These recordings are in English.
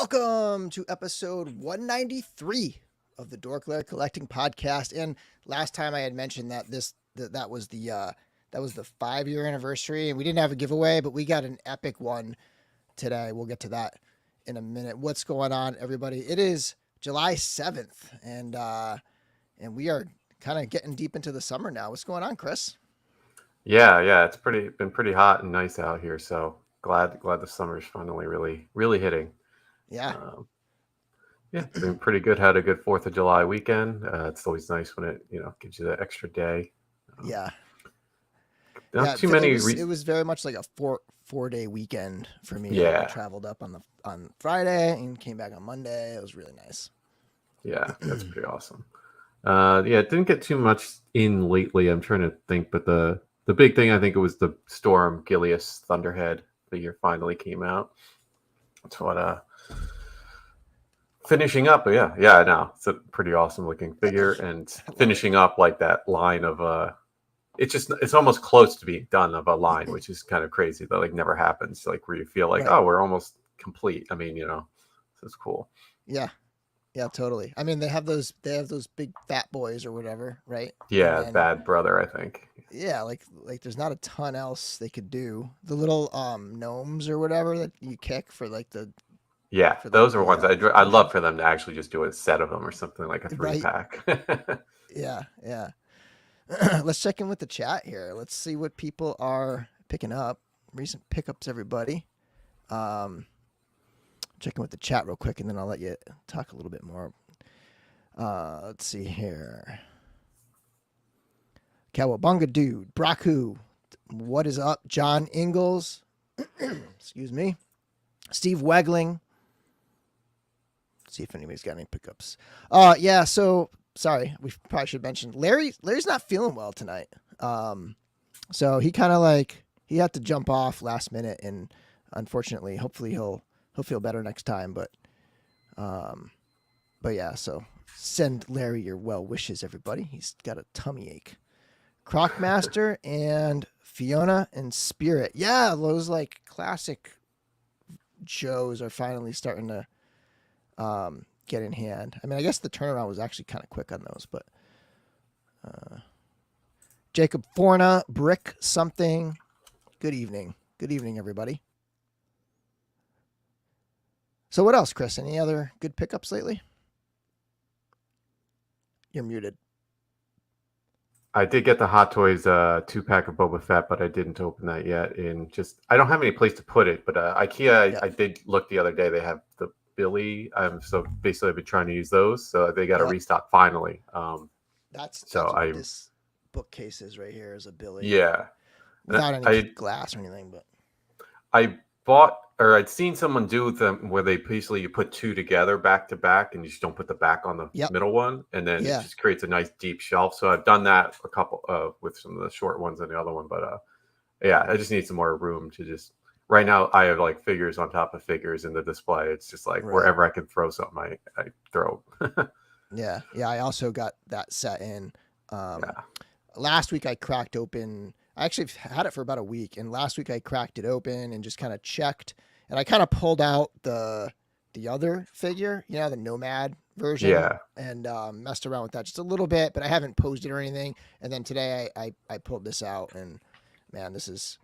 Welcome to episode 193 of the DorkLair Collecting Podcast. And last time I had mentioned that that was the 5-year anniversary, and we didn't have a giveaway, but we got an epic one today. We'll get to that in a minute. What's going on, everybody? It is July 7th, and we are kind of getting deep into the summer now. What's going on, Chris? Yeah, it's been pretty hot and nice out here. So glad the summer's finally really hitting. Yeah. Yeah, it's been pretty good. Had a good 4th of July weekend. It's always nice when it gives you that extra day. Yeah. Not too many. It was very much like a four-day weekend for me. Yeah. I traveled up on Friday and came back on Monday. It was really nice. Yeah, that's pretty awesome. It didn't get too much in lately. I'm trying to think, but the big thing, I think it was the Storm Gilius Thunderhead figure finally came out. That's what finishing up. But yeah, I know it's a pretty awesome looking figure, and finishing up like that line of it's almost close to being done of a line, which is kind of crazy. That like never happens. Like where you feel like, Right. oh, we're almost complete. I mean, so it's cool. Yeah, totally. I mean, they have those big fat boys or whatever, right? Yeah, And Bad Brother, I think. yeah, like there's not a ton else they could do. The little gnomes or whatever that you kick for like the Yeah, those are ones I love for them to actually just do a set of them or something like a 3-pack. Yeah. Let's check in with the chat here. Let's see what people are picking up. Recent pickups, everybody. Check in with the chat real quick, and then I'll let you talk a little bit more. Let's see here. Cowabunga Dude, Braku, what is up? John Ingalls, excuse me. Steve Wegling. Let's see if anybody's got any pickups. Yeah, so sorry, we probably should mention Larry's not feeling well tonight. So he kind of he had to jump off last minute, and unfortunately, hopefully he'll feel better next time. But yeah, so send Larry your well wishes, everybody. He's got a tummy ache. Crocmaster and Fiona and Spirit. Yeah, those like classic Joes are finally starting to get in hand. I mean, I guess the turnaround was actually kind of quick on those, but Jacob Forna, Brick something. Good evening, everybody. So what else, Chris? Any other good pickups lately? You're muted. I did get the Hot Toys 2-pack of Boba Fett, but I didn't open that yet. And I don't have any place to put it. But IKEA, I did look the other day. They have the Billy. So basically, I've been trying to use those. So they got a restock finally. That's what this bookcase is right here. Is a Billy. Yeah. Without any glass or anything, but I I'd seen someone do them where they basically you put two together back to back, and you just don't put the back on the middle one, and then it just creates a nice deep shelf. So I've done that a couple with some of the short ones and the other one, but I just need some more room to just. Right now, I have like figures on top of figures in the display. It's just like wherever I can throw something, I throw. Yeah. I also got that set in. Last week I cracked open. I actually had it for about a week, and last week I cracked it open and just kind of checked, and I kind of pulled out the other figure, the Nomad version, and messed around with that just a little bit, but I haven't posed it or anything. And then today I pulled this out, and man, this is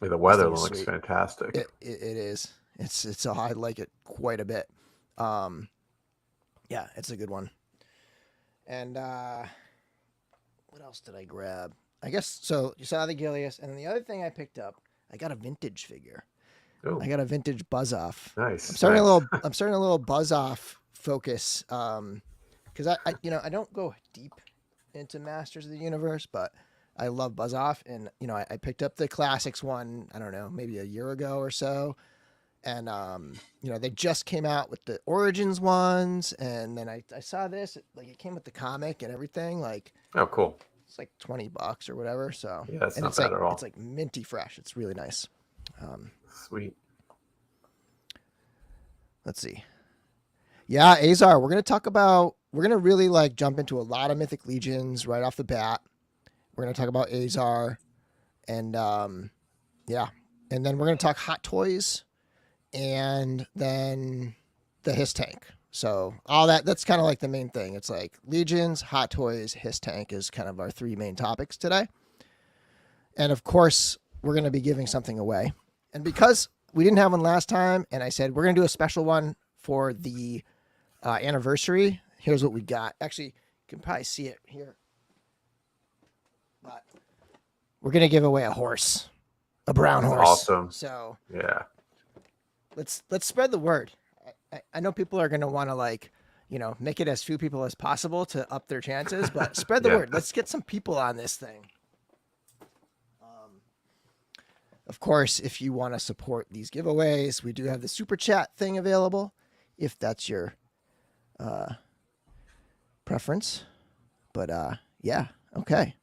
the weather looks fantastic. It is. It's I like it quite a bit. Yeah, it's a good one. And what else did I grab? I guess so. You saw the Gilius, and then the other thing I picked up, I got a vintage figure. Ooh. I got a vintage Buzz Off. Nice. I'm starting a little Buzz Off focus, because I don't go deep into Masters of the Universe, but I love Buzz Off, and I picked up the Classics one. I don't know, maybe a year ago or so, and they just came out with the Origins ones, and then I saw this, it came with the comic and everything, oh, cool. It's like $20 or whatever. So yeah, it's not bad at all. It's like minty fresh. It's really nice. Sweet. Let's see. Yeah, Azar. We're gonna really jump into a lot of Mythic Legions right off the bat. We're gonna talk about Azar, and and then we're gonna talk Hot Toys, and then the H.I.S.S tank. So all that's kind of like the main thing. It's like Legions, Hot Toys, H.I.S.S tank is kind of our 3 main topics today. And of course, we're going to be giving something away. And because we didn't have one last time, and I said we're going to do a special one for the anniversary, here's what we got. Actually, you can probably see it here. But we're going to give away a horse, a brown horse. Awesome. So yeah, let's spread the word. I know people are going to want to make it as few people as possible to up their chances, but spread the word. Let's get some people on this thing. Of course, if you want to support these giveaways, we do have the super chat thing available if that's your preference. But yeah, okay.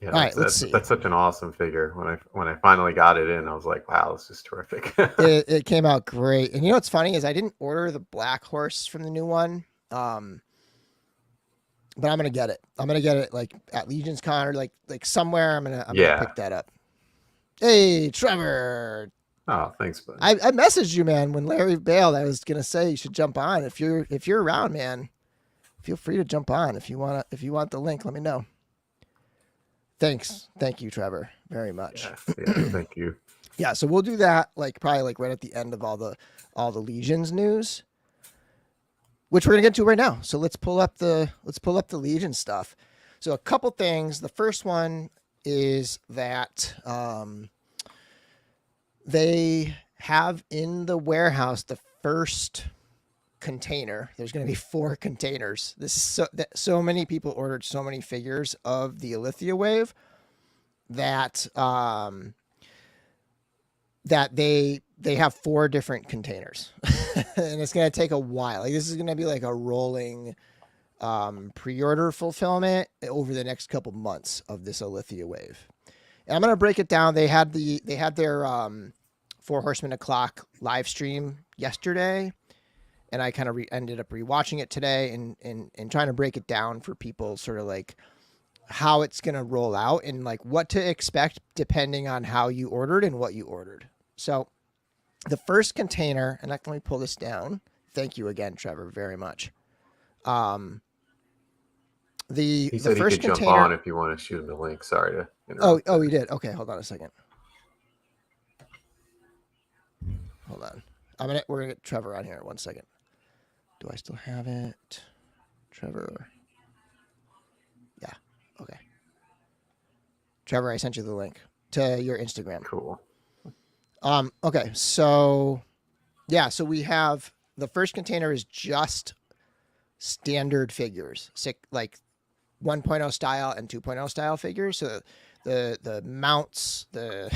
Yeah, all right, let's see. That's such an awesome figure. When I finally got it in, I was like, wow, this is terrific. it came out great. And you know what's funny is I didn't order the black horse from the new one. But I'm gonna get it. I'm gonna get it like at Legion's Con or like somewhere. I'm gonna pick that up. Hey, Trevor. Oh, thanks, buddy. I messaged you, man, when Larry bailed. I was gonna say you should jump on if you're around, man. Feel free to jump on if you want the link. Let me know. Thank you, Trevor, very much. Yeah, thank you. Yeah, so we'll do that probably right at the end of all the Legions news, which we're gonna get to right now. So let's pull up the Legion stuff. So a couple things. The first one is that they have in the warehouse the first container. There's going to be 4 containers. This is so many people ordered so many figures of the Illythia wave that they have 4 different containers. And it's going to take a while. Like, this is going to be like a rolling pre-order fulfillment over the next couple months of this Illythia wave. And I'm going to break it down. They had their 4 Horsemen O'Clock live stream yesterday, and I kind of ended up rewatching it today and trying to break it down for people, sort of like how it's going to roll out and like what to expect depending on how you ordered and what you ordered. So the first container, and let me pull this down. Thank you again, Trevor, very much. He said he could jump on if you want to shoot him the link. Sorry to interrupt. Oh, he did. Okay, hold on a second. Hold on. We're gonna get Trevor on here. 1 second. Do I still have it? Trevor. Yeah. Okay. Trevor, I sent you the link to your Instagram. Cool. Okay. So yeah, so we have the first container is just standard figures, like 1.0 style and 2.0 style figures. So the mounts, the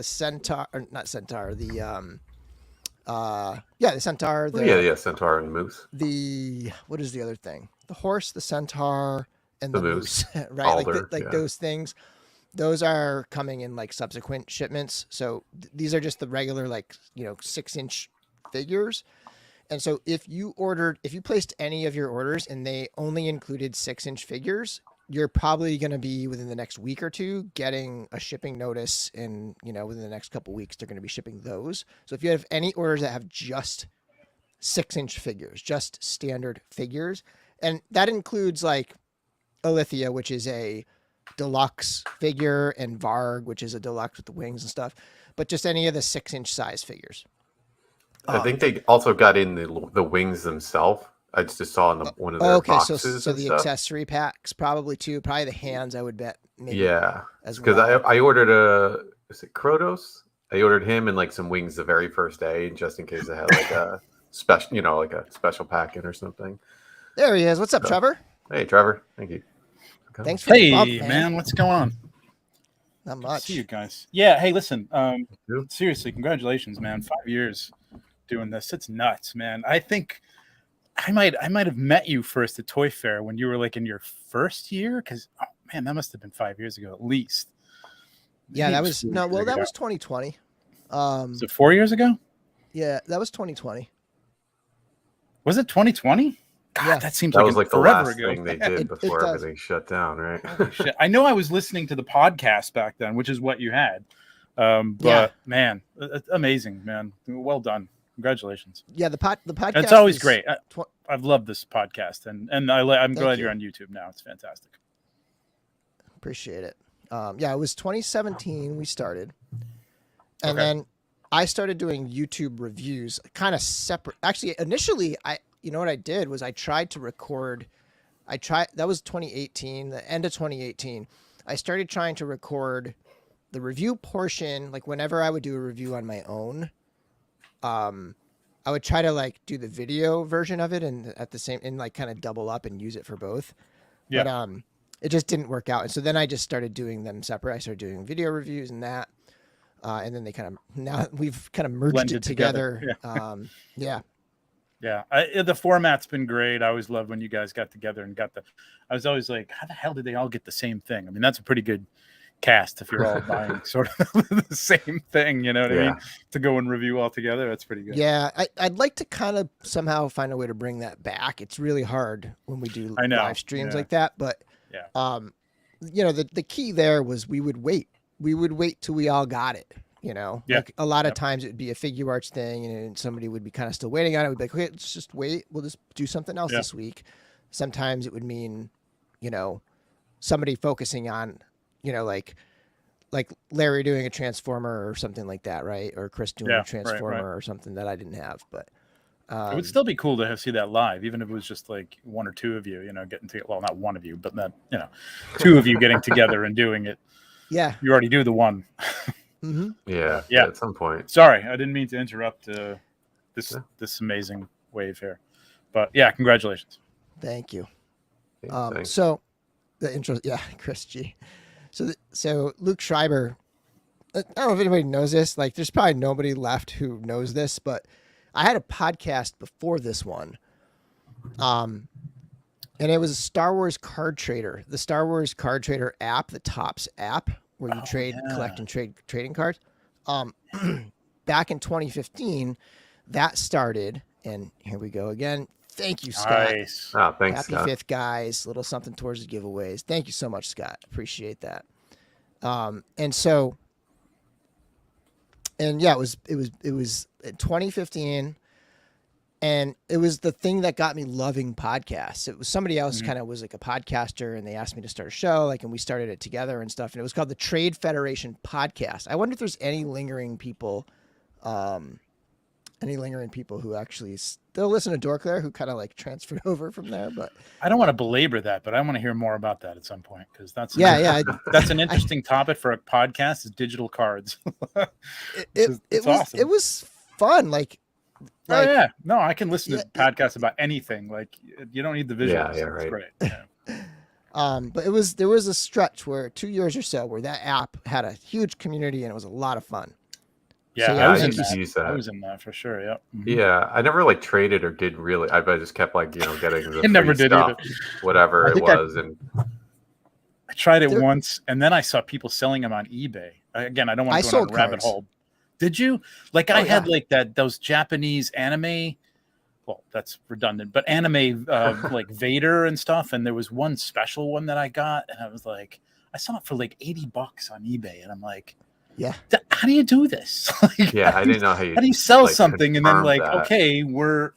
centaur, or not centaur, the centaur. Centaur and moose. What is the other thing? The horse, the centaur, and the moose, right? Alder, those things. Those are coming in like subsequent shipments. So these are just the regular 6-inch figures. And so if you placed any of your orders and they only included 6-inch figures, you're probably going to be within the next week or two getting a shipping notice, and within the next couple of weeks they're going to be shipping those. So if you have any orders that have just 6-inch figures, just standard figures, and that includes like Illythia, which is a deluxe figure, and Varg, which is a deluxe with the wings and stuff, but just any of the 6-inch size figures. I think they also got in the wings themselves. I just saw in one of their boxes. So the accessory packs probably too. Probably the hands, I would bet. Maybe as well. Because I ordered is it Krotos? I ordered him and like some wings the very first day, just in case I had like a special, like a special pack in or something. There he is. What's up, Trevor? Hey, Trevor. Thank you. Thanks for the bump, man. What's going on? Not much. See you guys. Yeah. Hey, listen. Seriously, congratulations, man. 5 years doing this. It's nuts, man. I think I might have met you first at Toy Fair when you were like in your first year, because that must have been 5 years ago at least. Yeah, that was 2020. Was it 4 years ago? Yeah, that was 2020. Was it 2020? God, yeah. That seems that like was like the forever last ago. thing they did before everything shut down, right? Shit. I know I was listening to the podcast back then, which is what you had. But man, amazing, man. Well done. Congratulations. Yeah, the podcast. It's always great. I've loved this podcast, and I'm glad you're on YouTube now. It's fantastic. Appreciate it. Yeah, it was 2017 we started, and then I started doing YouTube reviews, kind of separate. Actually, initially, what I did was I tried to record. That was 2018, the end of 2018. I started trying to record the review portion, like whenever I would do a review on my own. I would try to like do the video version of it and like kind of double up and use it for both. Yeah. But it just didn't work out. And so then I just started doing them separate. I started doing video reviews and that. And then now we've kind of merged it together. Yeah. Yeah. The format's been great. I always loved when you guys got together and I was always like, how the hell did they all get the same thing? I mean, that's a pretty good cast if you're all buying sort of the same thing, you know what I mean? To go and review all together, that's pretty good. Yeah, I'd like to kind of somehow find a way to bring that back. It's really hard when we do live streams like that, but the key there was we would wait till we all got it. Like a lot of times it would be a figure arts thing and somebody would be kind of still waiting on it. We'd be like, okay, let's just wait. We'll just do something else this week. Sometimes it would mean, somebody focusing on, like Larry doing a Transformer or something like that, right? Or Chris doing a Transformer or something that I didn't have. But it would still be cool to see that live, even if it was just like one or two of you, getting together. Well, not one of you, but then, two of you getting together and doing it. Yeah. You already do the one. Mm-hmm. Yeah. At some point. Sorry, I didn't mean to interrupt this amazing wave here. But yeah, congratulations. Thank you. So the intro, Chris G. So Luke Schreiber, I don't know if anybody knows this. Like, there's probably nobody left who knows this, but I had a podcast before this one, and it was a Star Wars card trader. The Star Wars card trader app, the Topps app, where you collect and trade trading cards. Back in 2015, that started, and here we go again. Thank you, Scott. Nice. Oh, thanks, Happy Scott. 5th, guys. Little something towards the giveaways. Thank you so much, Scott. Appreciate that. And yeah, it was in 2015, and it was the thing that got me loving podcasts. It was somebody else kind of was like a podcaster, and they asked me to start a show, and we started it together and stuff. And it was called the Trade Federation Podcast. I wonder if there's any lingering people who actually still listen to DorkLair who kind of like transferred over from there. But I don't want to belabor that, but I want to hear more about that at some point, because that's an interesting topic for a podcast, is digital cards. It was fun. No, I can listen to podcasts about anything. Like, you don't need the visuals. Yeah, right. It's great. But there was a stretch where 2 years or so where that app had a huge community and it was a lot of fun. Yeah, so, I was in that for sure. Yeah. Mm-hmm. Yeah, I never traded or did really. I just kept getting the I never did stuff, either. whatever it was, and I tried it once, and then I saw people selling them on eBay. Again, I don't want to go down a rabbit hole. Did you? I had those Japanese anime. Well, that's redundant, but anime like Vader and stuff. And there was one special one that I got, and I was like, I saw it for $80 on eBay, and I'm like, yeah, how do you do this? I didn't know how you. How do you sell something and then that. Okay, we're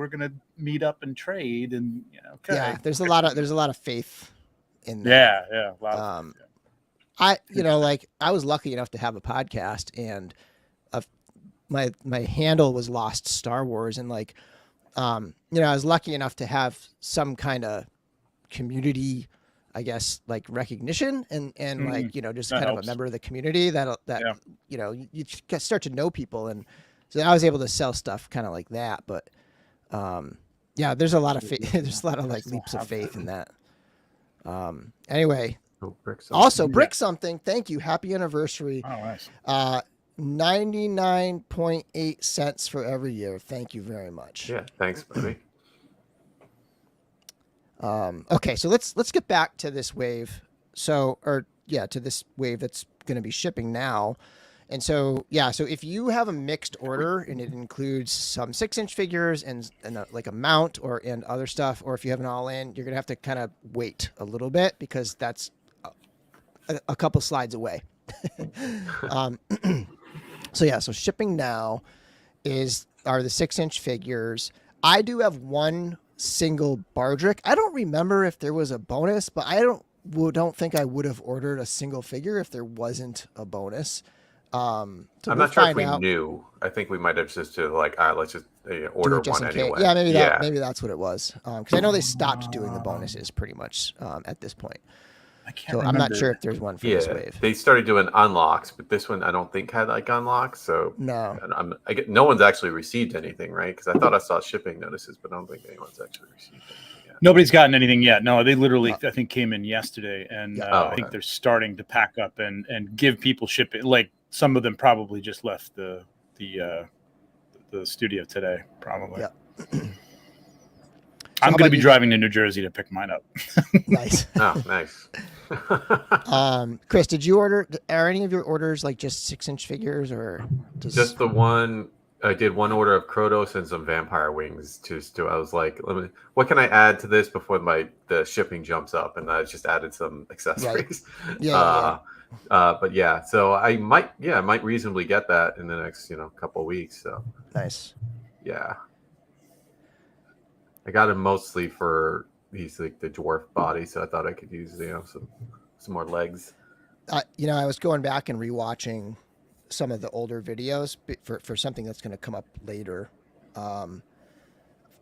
gonna meet up and trade, and okay. Yeah, there's a lot of faith in that. Yeah, a lot of faith, I was lucky enough to have a podcast, and my handle was Lost Star Wars, and I was lucky enough to have some kind of community, I guess, recognition and just kind of a member of the community you start to know people. And so I was able to sell stuff kind of like that. But there's a lot of there's a lot of leaps of faith in that. Anyway, Brick Something. Thank you. Happy anniversary. Oh, nice. 99.8 cents for every year. Thank you very much. Yeah. Thanks, buddy. Okay, so let's get back to this wave. To this wave that's going to be shipping now. And so if you have a mixed order and it includes some 6-inch figures and a mount and other stuff, or if you have an all-in, you're going to have to kind of wait a little bit because that's a couple slides away. So shipping now. are the 6-inch figures. I do have one single Bardrick. I don't remember if there was a bonus, but I don't think I would have ordered a single figure if there wasn't a bonus. So I'm not sure if we knew. I think we might have just like, let's just order one anyway. Yeah, maybe that's what it was. Because I know they stopped doing the bonuses pretty much at this point. I can't remember. I'm not sure if there's one for this wave. They started doing unlocks, but this one I don't think had like unlocks. So no, no one's actually received anything, right? Because I thought I saw shipping notices, but I don't think anyone's actually received anything yet. Nobody's gotten anything yet. No, they literally I think came in yesterday, and I think they're starting to pack up and give people shipping. Like some of them probably just left the studio today, probably. Yeah. I'm going to be driving to New Jersey to pick mine up. Nice. Oh, nice. Chris, did you order? Are any of your orders like just 6-inch figures or just the one? I did one order of Krotos and some vampire wings. I was like, what can I add to this before the shipping jumps up? And I just added some accessories. Right. Yeah. But yeah, so I might reasonably get that in the next couple of weeks. So nice. Yeah. I got him mostly for he's like the dwarf body, so I thought I could use some more legs. I was going back and rewatching some of the older videos for something that's going to come up later, of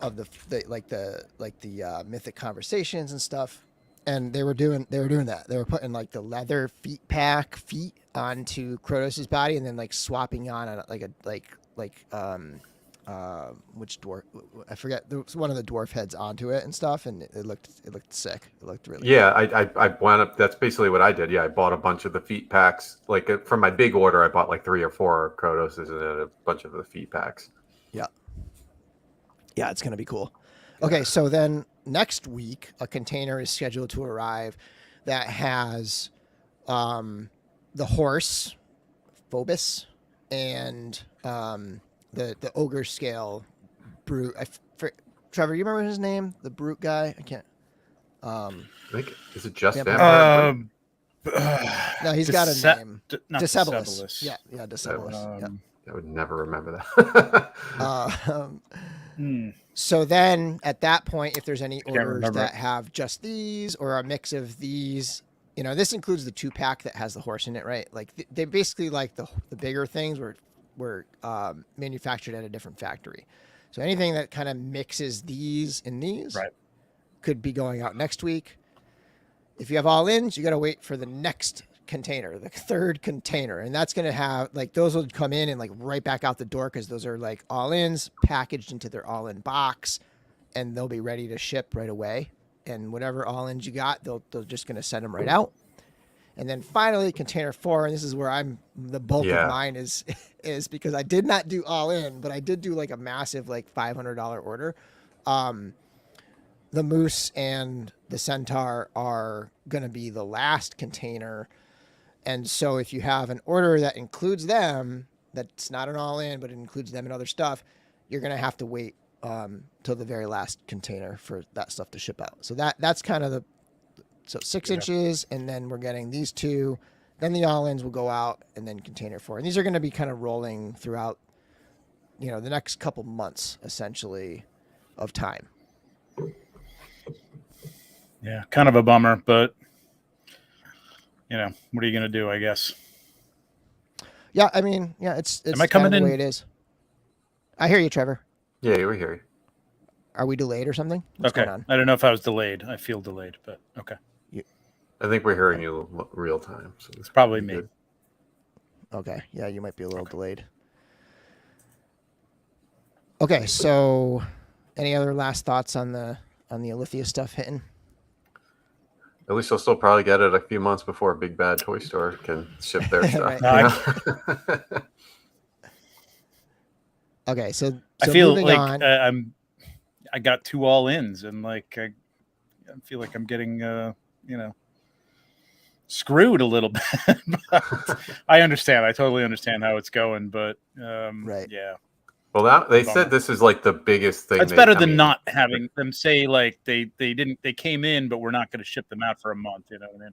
the Mythic conversations and stuff, and they were doing that. They were putting like the leather feet onto Krotos' body, and then like swapping on which dwarf I forget, there was one of the dwarf heads onto it and stuff, and it looked sick. It looked really cool. I wound up, that's basically what I did. I bought a bunch of the feet packs. Like from my big order, I bought like 3 or 4 Kratoses and then a bunch of the feet packs. Yeah, it's gonna be cool. Okay, so then next week a container is scheduled to arrive that has the horse Phobos and the ogre scale brute. Trevor, you remember his name? The brute guy? I can't. I think is it just vampire? No, he's got a name. Decebulus. Yeah, Decebulus. I would never remember that. So then, at that point, if there's any orders that have just these or a mix of these, this includes the 2-pack that has the horse in it, right? Like they basically like the bigger things were manufactured at a different factory. So anything that kind of mixes these and these could be going out next week. If you have all-ins, you got to wait for the next container, the 3rd container. And that's going to have, like, those will come in and, like, right back out the door because those are, like, all-ins packaged into their all-in box, and they'll be ready to ship right away. And whatever all-ins you got, they're just going to send them right out. And then finally, container 4, and this is where the bulk of mine is because I did not do all in, but I did do like a massive like $500 order. The moose and the centaur are going to be the last container. And so if you have an order that includes them, that's not an all in, but it includes them and other stuff, you're going to have to wait till the very last container for that stuff to ship out. So that's kind of So 6 inches, and then we're getting these 2. Then the all-ins will go out, and then container 4. And these are going to be kind of rolling throughout, the next couple months, essentially, of time. Yeah, kind of a bummer, but, what are you going to do, I guess? Yeah, I mean, it's Am I coming in? The way it is. I hear you, Trevor. Yeah, we're here. Are we delayed or something? What's okay. going on? I don't know if I was delayed. I feel delayed, but okay. I think we're hearing you real time. So it's probably me. Good. Okay. Yeah, you might be a little delayed. Okay, so any other last thoughts on the Illythia stuff hitting? At least I'll still probably get it a few months before a big bad toy store can ship their stuff. Okay, so I feel like I got 2 all-ins, and like I feel like I'm getting screwed a little bit. I understand. I totally understand how it's going, but yeah. Well, they said this is like the biggest thing. It's better than not having them say like they came in, but we're not going to ship them out for a month. You know what I mean?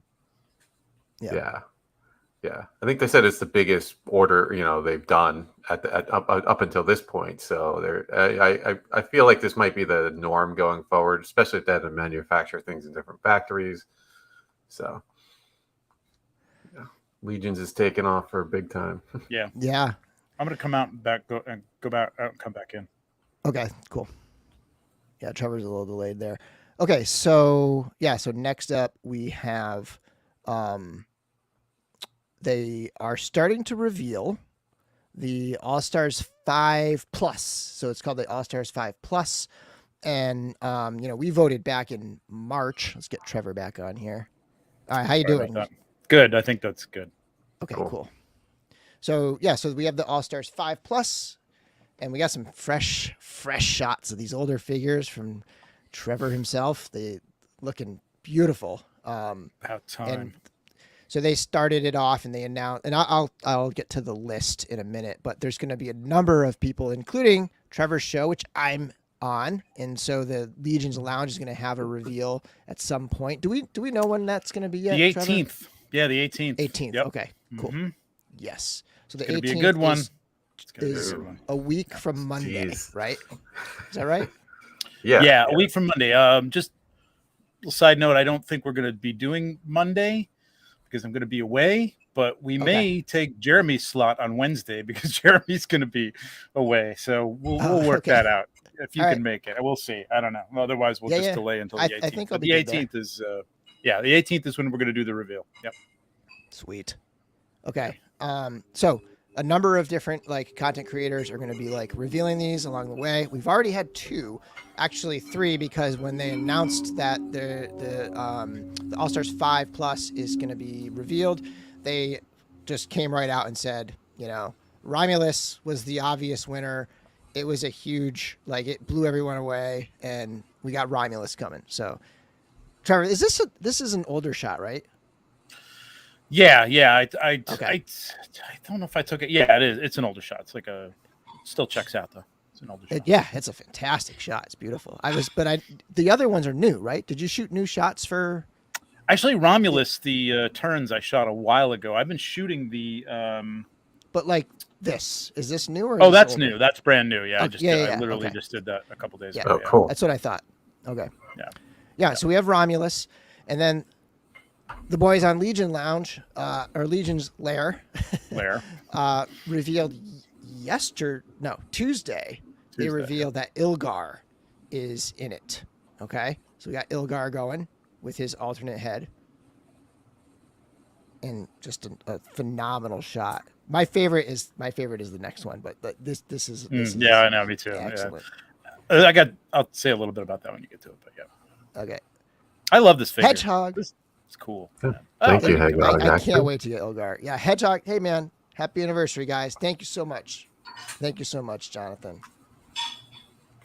Yeah. Yeah, I think they said it's the biggest order they've done up until this point. So I feel like this might be the norm going forward, especially if they had to manufacture things in different factories. So yeah, Legions is taking off for big time. Yeah. Yeah. I'm gonna come out and go back out and come back in. Okay, cool. Yeah, Trevor's a little delayed there. Okay, so next up we have they are starting to reveal the All-Stars 5 Plus. So it's called the All-Stars 5 Plus. And we voted back in March. Let's get Trevor back on here. All right, how you doing? Good. I think that's good. Okay, cool. So we have the All-Stars 5 Plus, and we got some fresh shots of these older figures from Trevor himself. They looking beautiful. About time. And so they started it off, and they announced, and I'll get to the list in a minute, but there's going to be a number of people, including Trevor's show, which I'm on, and so the Legions Lounge is going to have a reveal at some point. Do we know when that's going to be yet? The 18th. Trevor? Yeah, the 18th. 18th. Yep. Okay. Cool. Mm-hmm. Yes. So the 18th be a good one. Is a week from Monday, right? Is that right? Yeah, a week from Monday. Just a side note, I don't think we're going to be doing Monday because I'm going to be away, but we may take Jeremy's slot on Wednesday because Jeremy's going to be away. So we'll work that out if you can make it. We'll see. I don't know. Otherwise, we'll just delay until the 18th. I think the 18th is the 18th is when we're going to do the reveal. Yep. Sweet. Okay. So a number of different content creators are going to be revealing these along the way. We've already had 2, actually 3, because when they announced that the All-Stars 5 Plus is going to be revealed, they just came right out and said, Romulus was the obvious winner. It was a huge, it blew everyone away, and we got Romulus coming. So, Trevor, this is an older shot, right? Yeah. I don't know if I took it. Yeah, it is. It's an older shot. It's still checks out though. It's an older shot. It's a fantastic shot. It's beautiful. The other ones are new, right? Did you shoot new shots for? Actually, Romulus, the turns I shot a while ago. I've been shooting the. But this is this new or? Oh, that's older? New. That's brand new. Yeah, I literally okay. just did that a couple days ago. Oh, cool. That's what I thought. Okay. Yeah. So we have Romulus, and then the boys on Legion Lounge, or Legion's Lair, revealed Tuesday. They revealed that Ilgar is in it. Okay, so we got Ilgar going with his alternate head, and just a phenomenal shot. My favorite is the next one, but this is I know, me too. Excellent. Yeah. I'll say a little bit about that when you get to it, but yeah. Okay. I love this figure. Hedgehog. It's cool. Thank you, Hedgehog. I can't wait to get Ilgar. Yeah, Hedgehog. Hey, man. Happy anniversary, guys. Thank you so much. Thank you so much, Jonathan.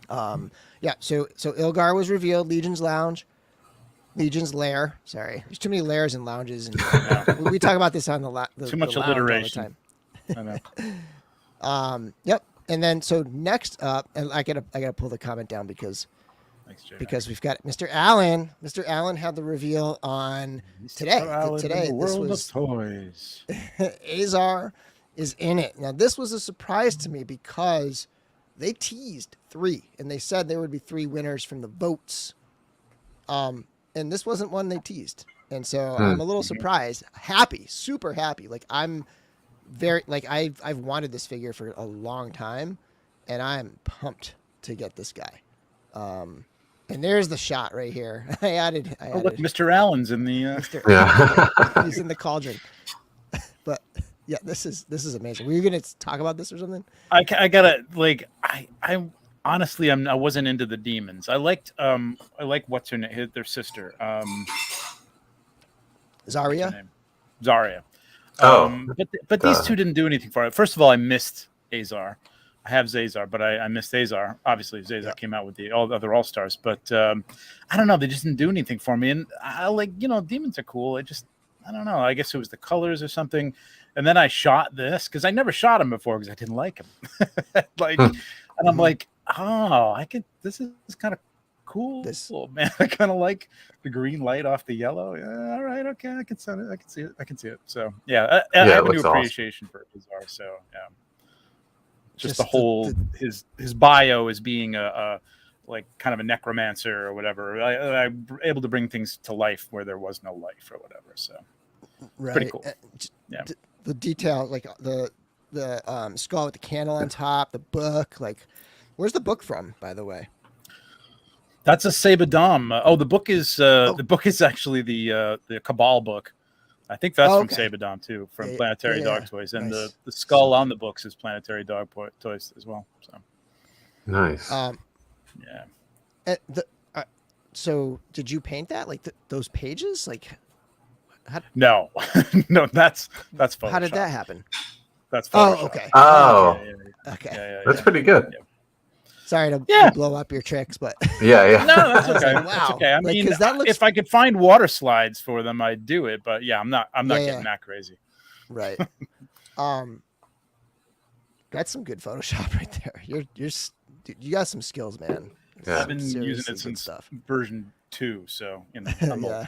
So Ilgar was revealed. Legion's Lair. Sorry. There's too many lairs and lounges. And we talk about this on the too much alliteration. All the time. I know. Yep. And then so next up, and I gotta pull the comment down because we've got Mr. Allen. Mr. Allen had the reveal on today. Today, this was toys. Azar is in it. Now, this was a surprise to me because they teased 3, and they said there would be 3 winners from the votes. And this wasn't one they teased, and so I'm a little surprised. Happy, super happy. I'm very I've wanted this figure for a long time, and I'm pumped to get this guy. And there's the shot right here. I added. Look, Mr. Allen's in the. He's in the cauldron. But yeah, this is amazing. Were you gonna talk about this or something? I gotta I honestly I wasn't into the demons. I liked what's her name, their sister. Zarya. But these two didn't do anything for it. First of all, I missed Azar. I have Zazar, but I missed Azar. Obviously, Zazar came out with all the other All-Stars, but I don't know. They just didn't do anything for me. And I demons are cool. I don't know. I guess it was the colors or something. And then I shot this because I never shot him before because I didn't like him. And I'm like, this is kind of cool, man. I kind of like the green light off the yellow. Yeah, all right, okay, I can see it. I can see it. So yeah, I have a new appreciation for Azar. So yeah, just the whole his bio as being a like kind of a necromancer or whatever. I'm able to bring things to life where there was no life or whatever. So pretty cool. Yeah, the detail, like the skull with the candle on top, the book. Like, where's the book from, by the way? That's a Sebadom. The book is actually the Cabal book. I think that's from Sebadom too, from Planetary Dog Toys, and the skull on the books is Planetary Dog Toys as well. So nice. Yeah. So did you paint that, like those pages? Like, no, that's Photoshop. How did that happen? That's Photoshop. Oh, okay. Okay. Yeah. That's pretty good. Yeah. Sorry to blow up your tricks, but yeah. No, that's okay. Like, wow. That's okay. I mean, that looks... if I could find water slides for them, I'd do it. But yeah, I'm not getting that crazy. Right. That's some good Photoshop right there. You got some skills, man. Yeah. I've been using it since version 2, so I'm old.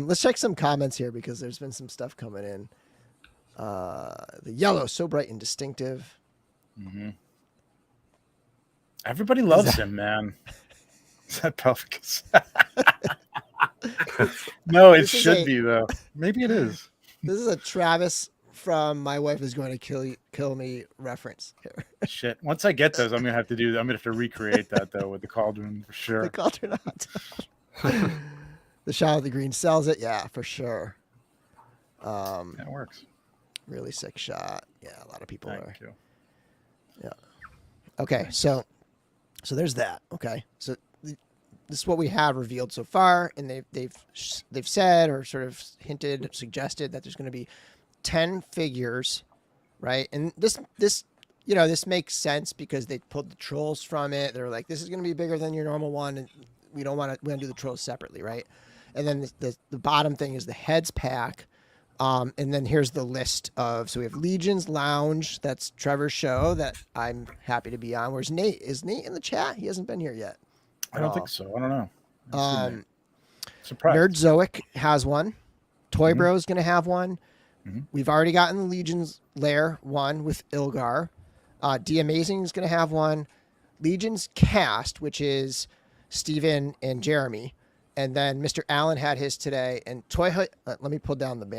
Let's check some comments here because there's been some stuff coming in. The yellow, so bright and distinctive. Mm-hmm. Everybody loves him, man. Is that Pelficus? No, it should be though. Maybe it is. This is a Travis from My Wife Is Going to Kill Me reference here. Shit. Once I get those, I'm gonna have to recreate that though with the cauldron for sure. The cauldron hot. The shot of the green sells it, yeah, for sure. That works. Really sick shot. Yeah, a lot of people are. Thank you. Yeah. Okay, so there's that. Okay, so this is what we have revealed so far, and they've said or sort of hinted, suggested that there's going to be 10 figures, right? And this makes sense because they pulled the trolls from it. They're like, this is going to be bigger than your normal one, and we want to do the trolls separately, right? And then the bottom thing is the heads pack. And then here's the list so we have Legion's Lounge. That's Trevor's show that I'm happy to be on. Where's Nate? Is Nate in the chat? He hasn't been here yet. I don't think so. I don't know. Surprise. Nerd Zoic has one. Toy Bro's going to have one. Mm-hmm. We've already gotten the Legion's Lair one with Ilgar. D Amazing is going to have one. Legion's Cast, which is Steven and Jeremy. And then Mr. Allen had his today, and Toy Hype. Let me pull down let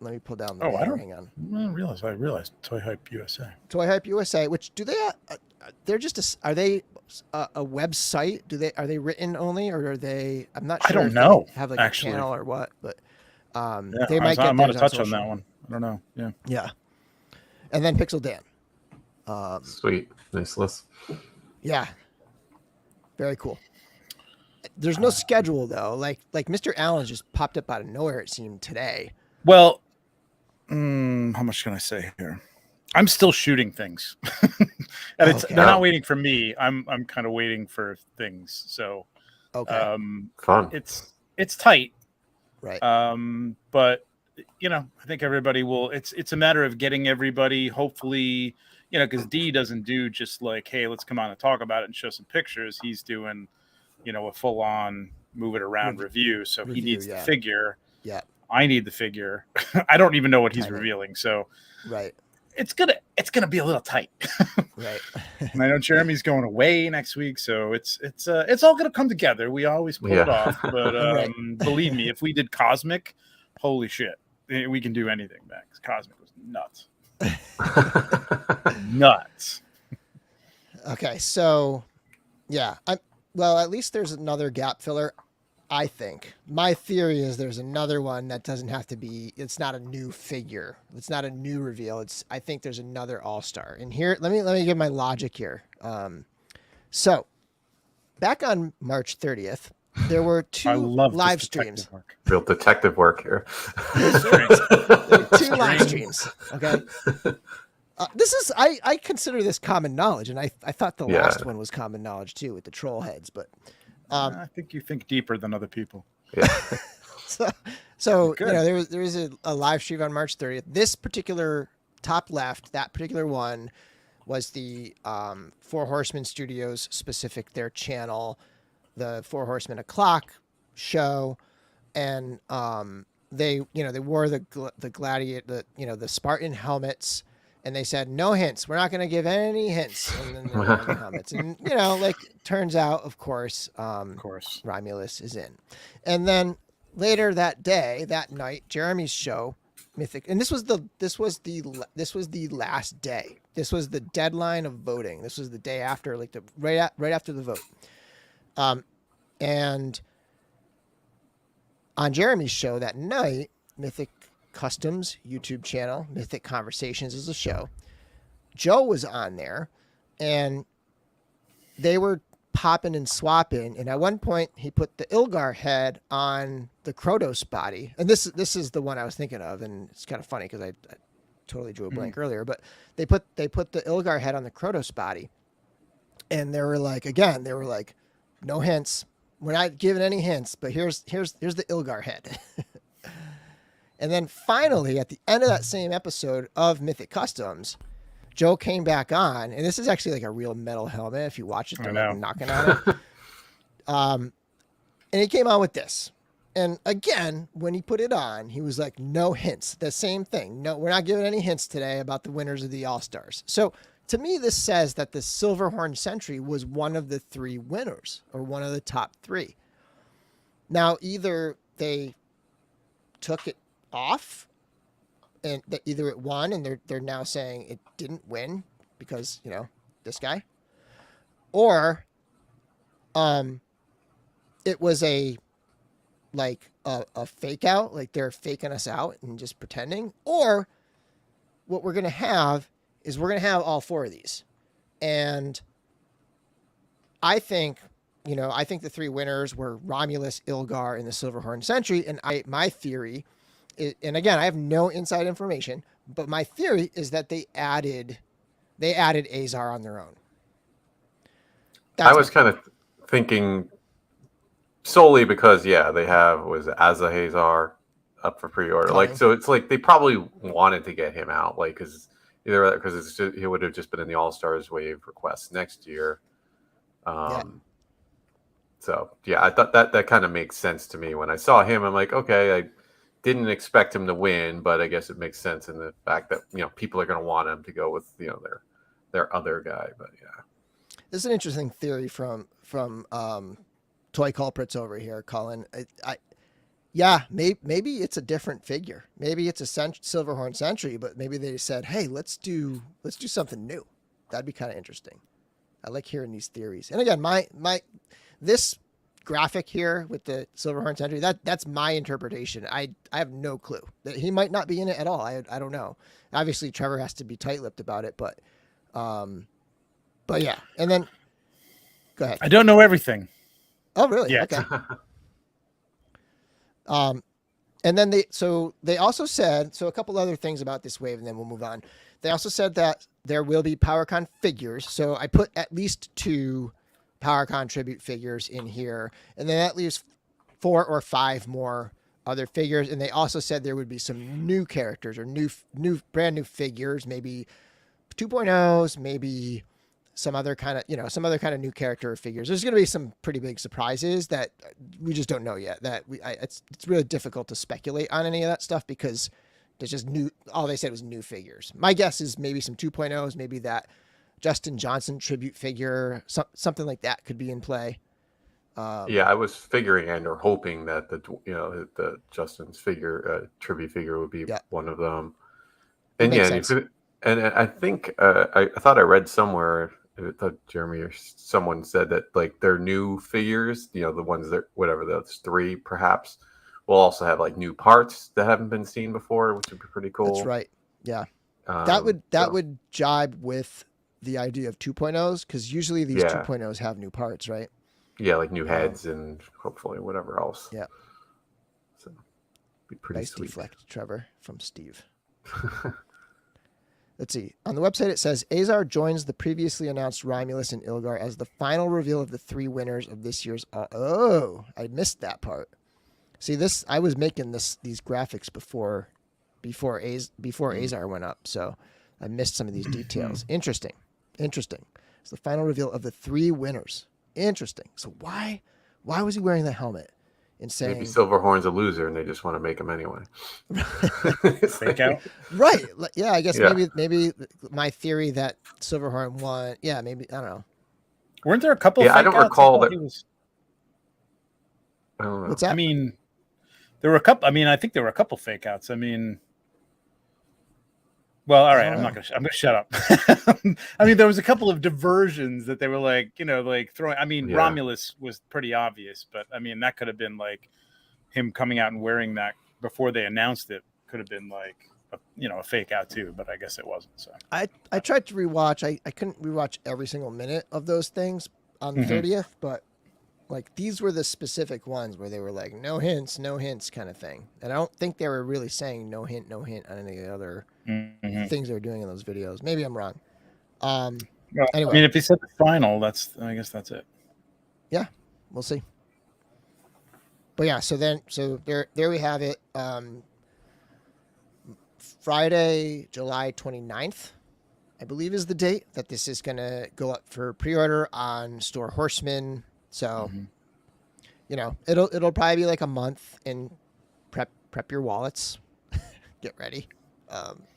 me pull down the. Oh, banner. I don't. Hang on. I realized Toy Hype USA. Toy Hype USA. Which do they? They're just. Are they a website? Are they written only, or are they? I'm not sure. I don't know. They have like actually. A channel or what? But they might get. I'm out of touch on that one. I don't know. Yeah. Yeah. And then Pixel Dan. Sweet, nice list. Yeah. Very cool. There's no schedule though. Like Mr. Allen just popped up out of nowhere. It seemed today. Well, how much can I say here? I'm still shooting things, and they're not waiting for me. I'm kind of waiting for things. So, fun. It's tight, right? But I think everybody will. It's a matter of getting everybody. Hopefully, because D doesn't do just like, hey, let's come on and talk about it and show some pictures. He's doing a full-on move it around review. So he needs the figure. Yeah. I need the figure. I don't even know what he's revealing. So right. It's gonna be a little tight. Right. And I know Jeremy's going away next week, so it's all gonna come together. We always pull it off. But believe me, if we did Cosmic, holy shit, we can do anything, Max. Cosmic was nuts. Nuts. Okay, so yeah. Well, at least there's another gap filler, I think. My theory is there's another one that doesn't have to be, it's not a new figure. It's not a new reveal. I think there's another all-star. And here, let me give my logic here. So back on March 30th, there were 2 live streams. Real detective work here. 2 live streams. Okay. I consider this common knowledge, and I thought the last one was common knowledge too with the troll heads, but I think you think deeper than other people. Yeah. so there was a live stream on March 30th. This particular top left, that particular one was the Four Horsemen Studios specific, their channel, the Four Horsemen O'Clock show, and they wore the gladiator, the Spartan helmets, and they said no hints. We're not going to give any hints, and then they're wearing the helmets, and turns out, of course, Romulus is in, and then later that night, Jeremy's show, Mythic, and this was the last day. This was the deadline of voting. This was the day after, right after the vote, and on Jeremy's show that night, Mythic Customs YouTube channel, Mythic Conversations is a show. Joe was on there, and they were popping and swapping. And at one point, he put the Ilgar head on the Krotos body. And this is the one I was thinking of, and it's kind of funny because I totally drew a blank earlier. But they put the Ilgar head on the Krotos body, and they were like, no hints. We're not giving any hints, but here's the Ilgar head. And then finally, at the end of that same episode of Mythic Customs, Joe came back on, and this is actually like a real metal helmet. If you watch it, they're like knocking on it. And he came on with this. And again, when he put it on, he was like, no hints. The same thing. No, we're not giving any hints today about the winners of the All-Stars. So to me, this says that the Silverhorn Sentry was one of the 3 winners, or one of the top 3. Now, either they took it off, and either it won, and they're now saying it didn't win because this guy, or it was a fake out, like they're faking us out and just pretending, or what we're gonna have is we're going to have all 4 of these. And I think the 3 winners were Romulus, Ilgar, and the Silverhorn Sentry. And my theory is, and again, I have no inside information, but my theory is that they added Azar on their own. I was kind of thinking solely because, they have, Azar up for pre-order. So it's like they probably wanted to get him out, because he would have just been in the All-Stars wave requests next year. So I thought that kind of makes sense to me. When I saw him, I'm like, okay, I didn't expect him to win, but I guess it makes sense in the fact that people are going to want him to go with their other guy. But this is an interesting theory from Toy Culprits over here, Colin. Maybe it's a different figure. Maybe it's a Silverhorn Sentry, but maybe they said, "Hey, let's do something new." That'd be kind of interesting. I like hearing these theories. And again, this graphic here with the Silverhorn Sentry, that's my interpretation. I have no clue. That he might not be in it at all. I don't know. Obviously, Trevor has to be tight-lipped about it, but yeah. And then, go ahead. I don't know everything. Oh, really? Yeah. Okay. And then they also said, a couple other things about this wave, and then we'll move on. They also said that there will be PowerCon figures. So I put at least 2 PowerCon tribute figures in here, and then that leaves 4 or 5 more other figures. And they also said there would be some new characters or brand new figures, maybe 2.0s, maybe some other kind of new character or figures. There's going to be some pretty big surprises that we just don't know yet. It's really difficult to speculate on any of that stuff because there's just new. All they said was new figures. My guess is maybe some 2.0s, maybe that Justin Johnson tribute figure, something like that could be in play. I was figuring or hoping that the Justin's figure tribute figure would be one of them. And and I think I thought I read somewhere. I thought Jeremy or someone said that their new figures, the ones that whatever those 3 perhaps, will also have new parts that haven't been seen before, which would be pretty cool. That's right. Yeah, that would jibe with the idea of 2.0s because usually these 2.0s have new parts, right? Yeah, like new heads and hopefully whatever else. Yeah. So be pretty nice sweet. Deflect, Trevor, from Steve. Let's see. On the website, it says Azar joins the previously announced Romulus and Ilgar as the final reveal of the 3 winners of this year's. Oh, I missed that part. See, I was making these graphics before Azar went up, so I missed some of these details. Interesting. Interesting. It's the final reveal of the 3 winners. Interesting. So why was he wearing the helmet? And saying maybe Silverhorn's a loser and they just want to make him anyway. Fake out. Right. Yeah, I guess maybe my theory that Silverhorn won. Yeah, maybe, I don't know. Weren't there a couple fake I don't outs? recall that. I don't know. What's that? I mean, there were a couple. I mean, I think there were a couple fake outs. I mean, well, all right. I'm gonna shut up. I mean, there was a couple of diversions that they were like, like throwing. I mean, Romulus was pretty obvious, but I mean, that could have been like him coming out and wearing that before they announced it. Could have been like a fake out too, but I guess it wasn't. So I tried to rewatch. I couldn't rewatch every single minute of those things on the 30th, but like these were the specific ones where they were like no hints kind of thing. And I don't think they were really saying no hint on any of the other things they were doing in those videos. Maybe I'm wrong. Well, anyway, I mean, if he said the final, I guess that's it. Yeah, we'll see. But yeah, so there we have it. Friday, July 29th, I believe is the date that this is going to go up for pre-order on Store Horseman. So, it'll probably be like a month, and prep your wallets, get ready.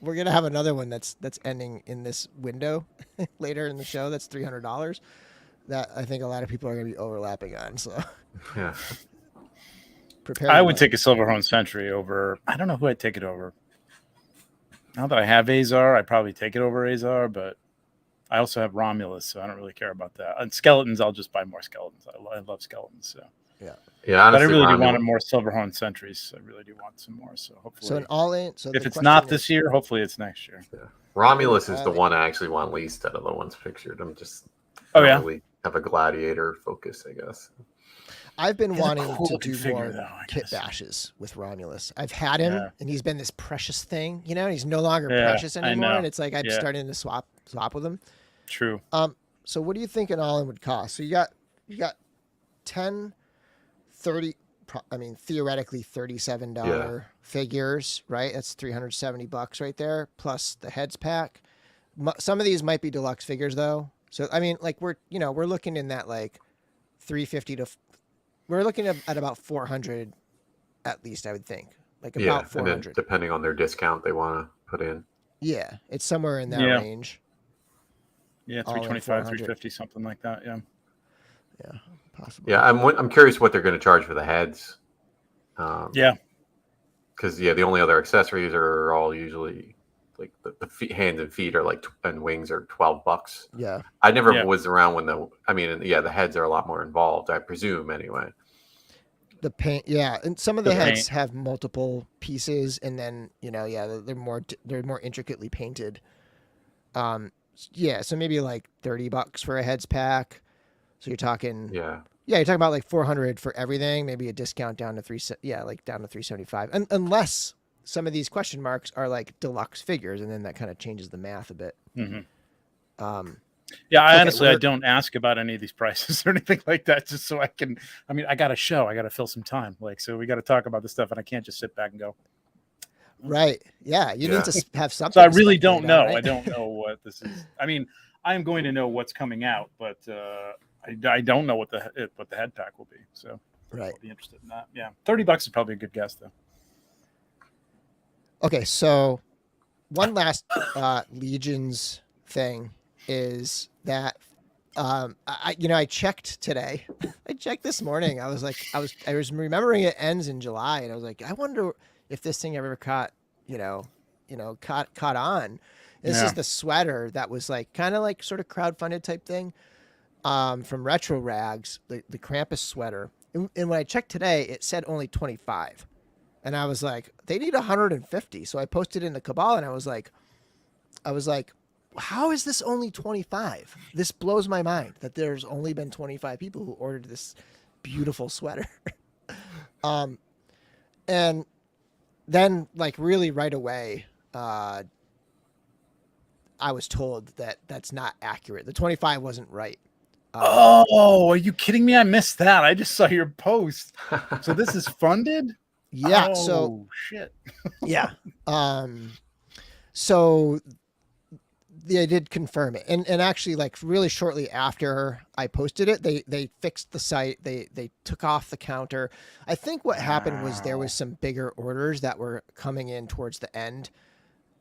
We're going to have another one that's ending in this window later in the show. That's $300 that I think a lot of people are going to be overlapping on. So yeah, prepare. I would take a Silverhorn Sentry over. I don't know who I'd take it over. Now that I have Azar, I'd probably take it over Azar, but I also have Romulus, so I don't really care about that. And skeletons, I'll just buy more skeletons. I love skeletons, so yeah. Honestly, but I really do want more Silverhorn Sentries. I really do want some more. So hopefully, so an all-in. So if it's not this year, hopefully it's next year. Yeah. Romulus is the one I actually want least out of the ones pictured. I'm just really have a gladiator focus, I guess. I've been wanting to do more kit bashes with Romulus. I've had him, and he's been this precious thing. He's no longer precious anymore, and it's like I'm starting to swap with him. True. So what do you think an all-in would cost? So you got 10, 30. I mean, theoretically $37 figures, right? That's $370 right there, plus the heads pack. Some of these might be deluxe figures though. So I mean, like we're looking in that like 350 to. We're looking at about 400 at least, I would think. Like about 400. And then depending on their discount they want to put in. Yeah, it's somewhere in that range. Yeah, 325, 350, something like that, yeah. Yeah, possibly. Yeah, I'm curious what they're going to charge for the heads. Yeah. Because, the only other accessories are all usually like the hands and feet are like, and wings are $12. Yeah. I never was around when the heads are a lot more involved, I presume, anyway. The paint, and some of the heads have multiple pieces, and then they're more intricately painted. So maybe like $30 for a heads pack. So you're talking, you're talking about like 400 for everything. Maybe a discount down to down to 375, unless some of these question marks are like deluxe figures, and then that kind of changes the math a bit. Mm-hmm. I don't ask about any of these prices or anything like that, just so I can. I mean, I got a show, I got to fill some time, so we got to talk about this stuff, and I can't just sit back and go. Right? Yeah, you need to have something. So I really don't know. Right? I don't know what this is. I mean, I'm going to know what's coming out, but I don't know what the head pack will be. So I'll be interested in that. Yeah, $30 is probably a good guess, though. Okay, so one last Legions thing is that I checked today. I checked this morning. I was remembering it ends in July, and I was like, I wonder if this thing ever caught on. This is the sweater that was like kind of like sort of crowdfunded type thing from Retro Rags, the Krampus sweater. And when I checked today, it said only 25. And I was like, they need 150. So I posted in the Cabal, and I was like, how is this only 25? This blows my mind that there's only been 25 people who ordered this beautiful sweater. And then like really right away, I was told that that's not accurate. The 25 wasn't right. Are you kidding me? I missed that. I just saw your post. So this is funded? Yeah. Oh, so shit. Yeah. So they did confirm it, and actually, like really shortly after I posted it, they fixed the site. They took off the counter. I think what happened was there was some bigger orders that were coming in towards the end,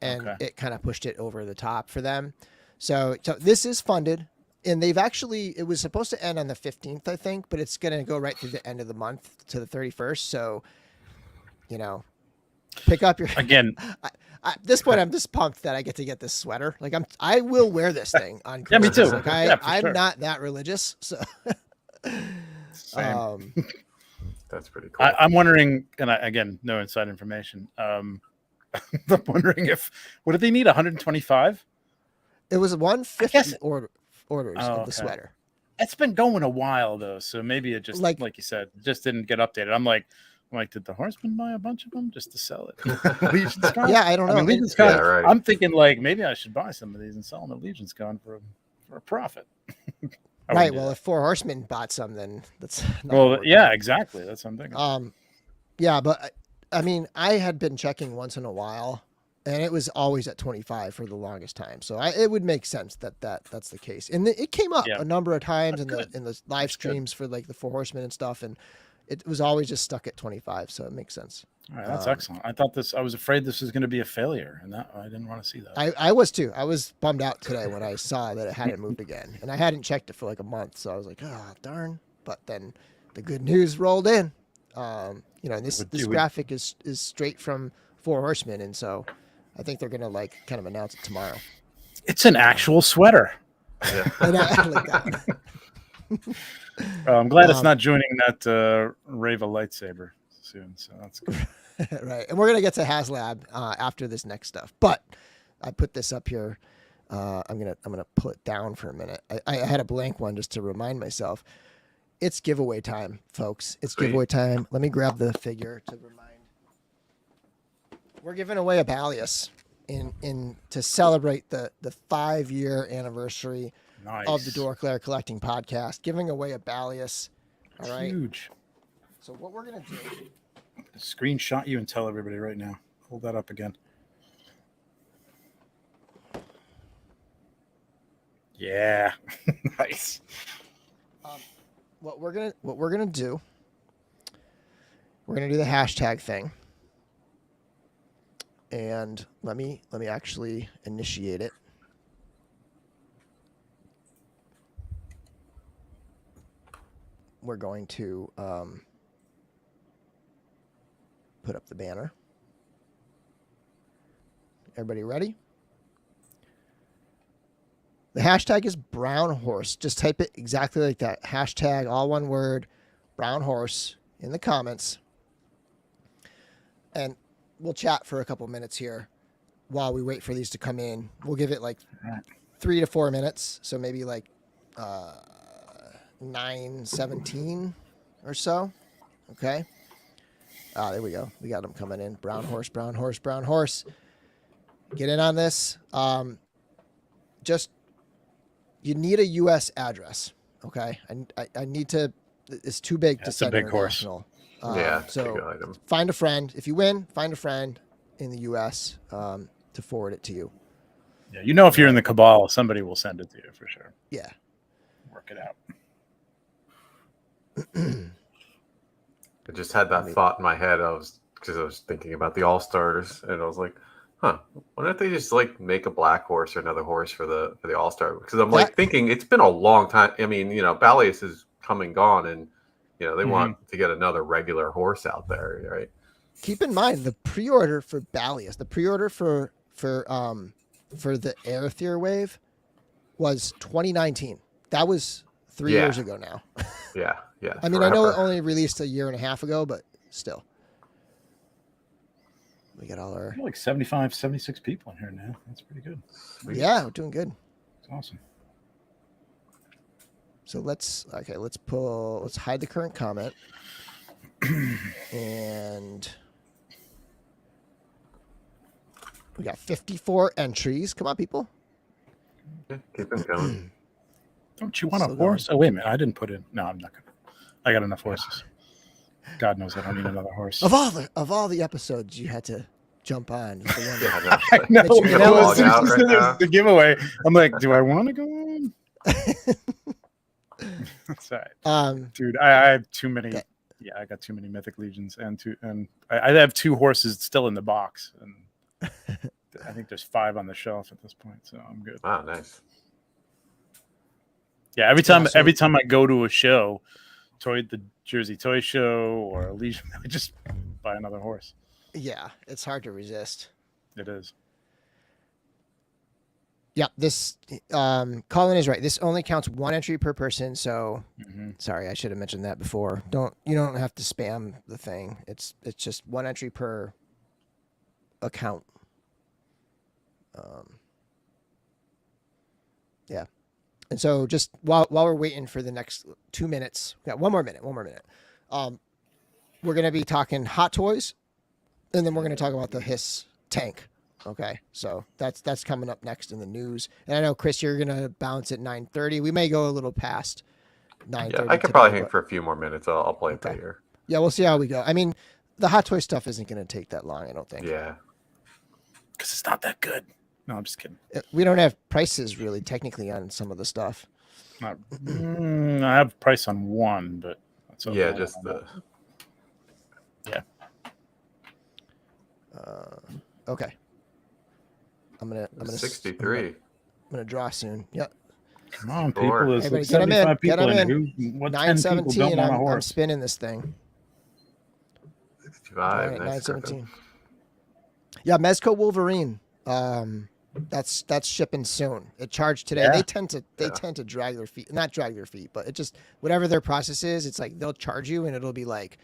and it kind of pushed it over the top for them. So this is funded, and they've actually, it was supposed to end on the 15th, I think, but it's going to go right through the end of the month to the 31st. So, pick up your again. At this point, I'm just pumped that I get to get this sweater. Like I will wear this thing on Christmas. Yeah, me too. Like I'm not that religious, so. That's pretty cool. I'm wondering, and again, no inside information. I'm wondering what did they need? 125? It was 150 orders of the sweater. It's been going a while though, so maybe it just like you said, just didn't get updated. I'm like, did the Horseman buy a bunch of them just to sell it? Legion's Con? Yeah, I don't know. Legion's Con, right. I'm thinking like maybe I should buy some of these and sell them at Legion's Con for a profit. Right. Well, if 4 Horsemen bought some, then that's yeah, exactly. That's what I'm thinking. Yeah, but I mean, I had been checking once in a while, and it was always at 25 for the longest time. So it would make sense that's the case. And it came up a number of times in the live streams for like the 4 Horsemen and stuff, and it was always just stuck at 25, so it makes sense. All right, that's excellent. I was afraid this was going to be a failure, and I didn't want to see that. I was too. I was bummed out today when I saw that it hadn't moved again, and I hadn't checked it for like a month, so I was like, oh darn. But then the good news rolled in. This graphic is straight from 4 Horsemen, and so I think they're gonna like kind of announce it tomorrow. It's an actual sweater. Yeah. I'm glad it's not joining that Rava lightsaber soon, so that's good. Right, and we're gonna get to Haslab after this next stuff, but I put this up here. I'm gonna pull it down for a minute. I had a blank one just to remind myself. It's giveaway time, folks. It's giveaway time. Let me grab the figure to remind. We're giving away a Balius in to celebrate the 5-year anniversary of the DorkLair Collecting Podcast. Giving away a Balius. All right. Huge. So what we're gonna do? Screenshot you and tell everybody right now. Hold that up again. Yeah. Nice. What we're gonna do? We're gonna do the hashtag thing. And let me actually initiate it. We're going to put up the banner. Everybody ready? The hashtag is brown horse. Just type it exactly like that. Hashtag, all one word, brown horse in the comments. And we'll chat for a couple minutes here while we wait for these to come in. We'll give it like 3 to 4 minutes. So maybe like 9:17 or so. Okay. There we go. We got them coming in. Brown horse, brown horse, brown horse. Get in on this. You need a U.S. address. Okay. I need to, it's too big to send international. So find a friend. If you win, find a friend in the U.S. To forward it to you. Yeah. If you're in the cabal, somebody will send it to you for sure. Yeah. Work it out. I just had that thought in my head. Because I was thinking about the All-Stars, and I was like, why don't they just like make a black horse or another horse for the All-Star? Because I'm thinking it's been a long time. I mean, Balius is come and gone, and they want to get another regular horse out there, right? Keep in mind the pre-order for Balius, the pre-order for the Illythia wave was 2019. That was 3 years ago now. Yeah. I mean, I know it only released a year and a half ago, but still. We got all our... like 75, 76 people in here now. That's pretty good. Sweet. Yeah, we're doing good. It's awesome. So let's hide the current comment. And we got 54 entries. Come on, people. Okay, keep them going. Don't you want a horse? Oh, wait a minute. I didn't put in. No, I'm not going to. I got enough horses. God knows I don't need another horse. Of all the episodes you had to jump on. I know. As soon as it was the giveaway, I'm like, do I want to go on? That's right. Dude, I have too many. Yeah, I got too many Mythic Legions, and I have 2 horses still in the box, and I think there's 5 on the shelf at this point, so I'm good. Oh, nice. Yeah, every time I go to a show, the Jersey Toy Show or a Legion, I just buy another horse. Yeah, it's hard to resist. It is. Yeah, this Colin is right. This only counts 1 entry per person. So, sorry, I should have mentioned that before. You don't have to spam the thing. It's just 1 entry per account. Yeah, and so just while we're waiting for the next 2 minutes, we got one more minute. We're gonna be talking hot toys, and then we're gonna talk about the H.I.S.S tank. Okay, so that's coming up next in the news. And I know, Chris, you're going to bounce at 9:30. We may go a little past 9:30. Yeah, I could probably hang for a few more minutes. I'll play it by ear. Yeah, we'll see how we go. I mean, the hot toy stuff isn't going to take that long, I don't think. Yeah. Because it's not that good. No, I'm just kidding. We don't have prices, really, technically, on some of the stuff. I have price on 1, but... that's yeah, just the... Yeah. Okay. I'm gonna 63. I'm gonna draw soon. Yep. Come on, people. There's Everybody, like get them in. Get them in. 9:17. I'm spinning this thing. 65. Right, nice 9:17. Yeah, Mezco Wolverine. That's shipping soon. It charged today. Yeah. They tend to drag their feet. Not drag their feet, but it just whatever their process is. It's like they'll charge you, and it'll be like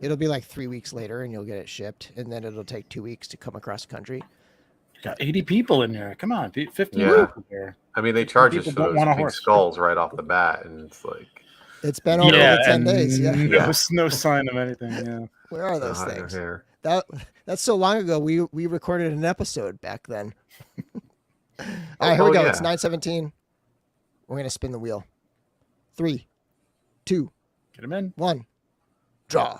3 weeks later, and you'll get it shipped, and then it'll take 2 weeks to come across the country. Got 80 people in there. Come on, 50 people there. I mean, they charge us for those big skulls right off the bat, and it's like it's been over 10 days. Yeah, no sign of anything. Yeah, where are those things? That's so long ago. We recorded an episode back then. All right, here we go. It's 9:17. We're gonna spin the wheel. 3, 2, get him in. 1, draw.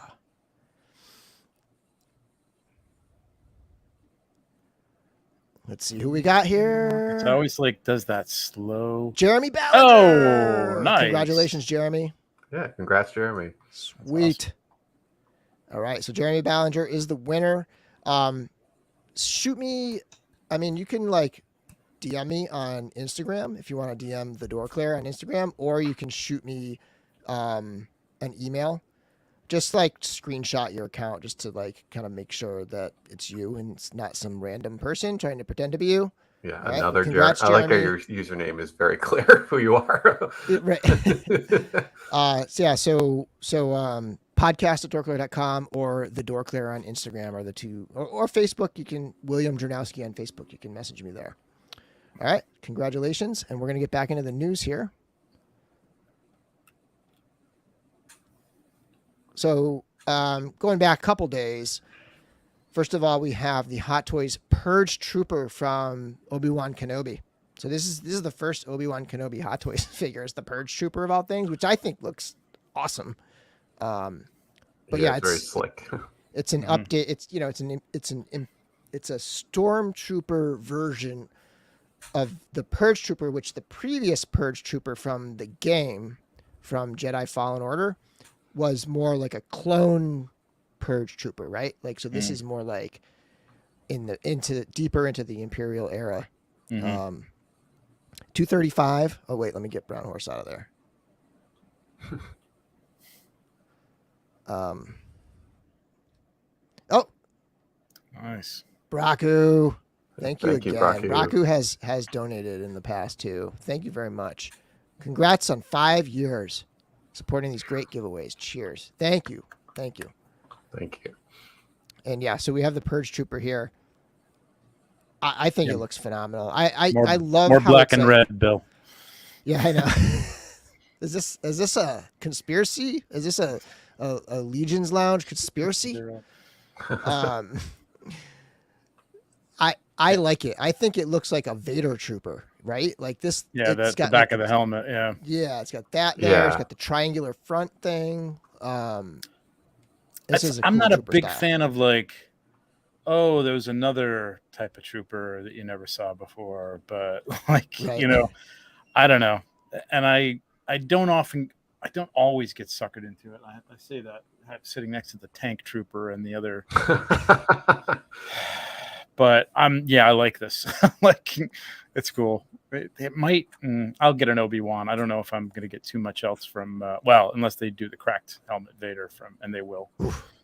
Let's see who we got here. It's always does that slow. Jeremy Ballinger. Oh, nice. Congratulations, Jeremy. Yeah, congrats, Jeremy. Sweet. Awesome. All right, so Jeremy Ballinger is the winner. Shoot me. I mean, you can DM me on Instagram if you want to DM the DorkLair on Instagram, or you can shoot me an email. Just screenshot your account just to kind of make sure that it's you and it's not some random person trying to pretend to be you. Yeah, right? Another Jeremy. I like how your username is very clear who you are. Right. So podcast@dorklair.com or the DorkLair on Instagram are the two, or Facebook. You can William Jernowski on Facebook. You can message me there. All right, congratulations, and we're gonna get back into the news here. So going back a couple days, first of all, we have the Hot Toys Purge Trooper from Obi-Wan Kenobi. So this is the first Obi-Wan Kenobi Hot Toys figure. It's the Purge Trooper of all things, which I think looks awesome. But it's very slick. It's an update. It's a Stormtrooper version of the Purge Trooper, which the previous Purge Trooper from the game, from Jedi Fallen Order, was more like a clone Purge Trooper, right? So this is more deeper into the Imperial era. 235. Oh wait, let me get Brown Horse out of there. Oh, nice. Braku. Thank you again. Braku has donated in the past too. Thank you very much. Congrats on 5 years supporting these great giveaways. Cheers. Thank you. Thank you. And so we have the Purge Trooper here. I think it looks phenomenal. I love more how black and red, Bill. Yeah, I know. Is this a conspiracy? Is this a Legion's Lounge conspiracy? I like it. I think it looks like a Vader Trooper, right? This. Yeah, the back of the helmet. Yeah. Yeah, it's got that there. Yeah. It's got the triangular front thing. I'm not a big fan of oh, there was another type of trooper that you never saw before, but like Right. I don't know, and I don't always get suckered into it. I say that sitting next to the tank trooper and the other, but I like this. Like, it's cool. It might. I'll get an Obi-Wan. I don't know if I'm going to get too much else from. Unless they do the cracked helmet Vader and they will.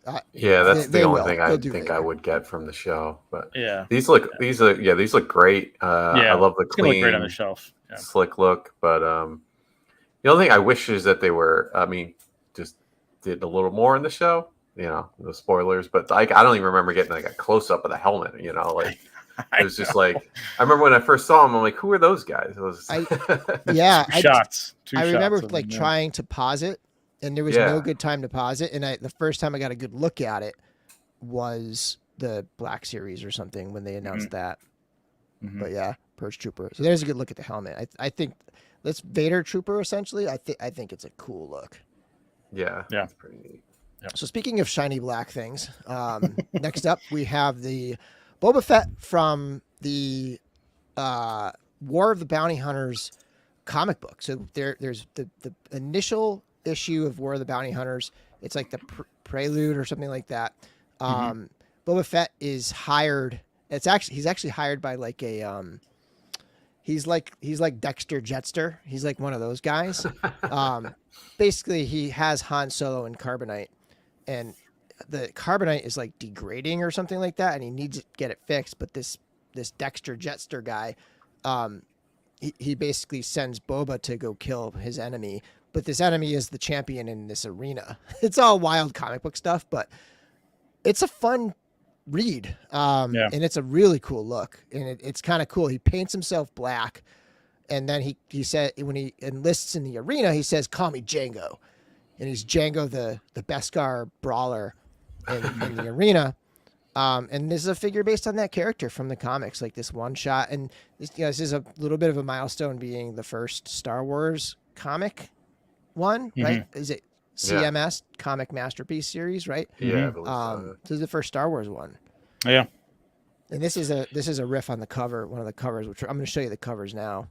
That's the only thing I think I would get from the show. But these look great. I love the clean, look great on the shelf. Slick look. But the only thing I wish is that they were. Just did a little more in the show. No spoilers, but I don't even remember getting like a close up of the helmet. Like. It was just like, I remember when I first saw him, I'm like, who are those guys? Two shots. I remember like trying to pause it, and there was no good time to pause it. And the first time I got a good look at it was the Black Series or something when they announced that. Mm-hmm. But Purge Trooper. So there's a good look at the helmet. I think that's Vader Trooper essentially. I think it's a cool look. Yeah, it's pretty neat. Yeah. So speaking of shiny black things, next up we have the Boba Fett from the War of the Bounty Hunters comic book. So there's the initial issue of War of the Bounty Hunters. It's like the prelude or something like that. Boba Fett is hired. He's actually hired by like a he's like Dexter Jetster. He's like one of those guys. Basically, he has Han Solo and Carbonite, and the Carbonite is like degrading or something like that, and he needs to get it fixed. But this Dexter Jetster guy, he basically sends Boba to go kill his enemy. But this enemy is the champion in this arena. It's all wild comic book stuff, but it's a fun read. And it's a really cool look, and it's kind of cool. He paints himself black, and then he said when he enlists in the arena, he says, "Call me Django," and he's Django the Beskar brawler in the arena. And this is a figure based on that character from the comics, like this one shot. And this is a little bit of a milestone, being the first Star Wars comic one, right? Is it CMS, Comic Masterpiece Series, right? Yeah. This is the first Star Wars one. Yeah. And this is a riff on the cover, one of the covers, which I'm going to show you the covers now.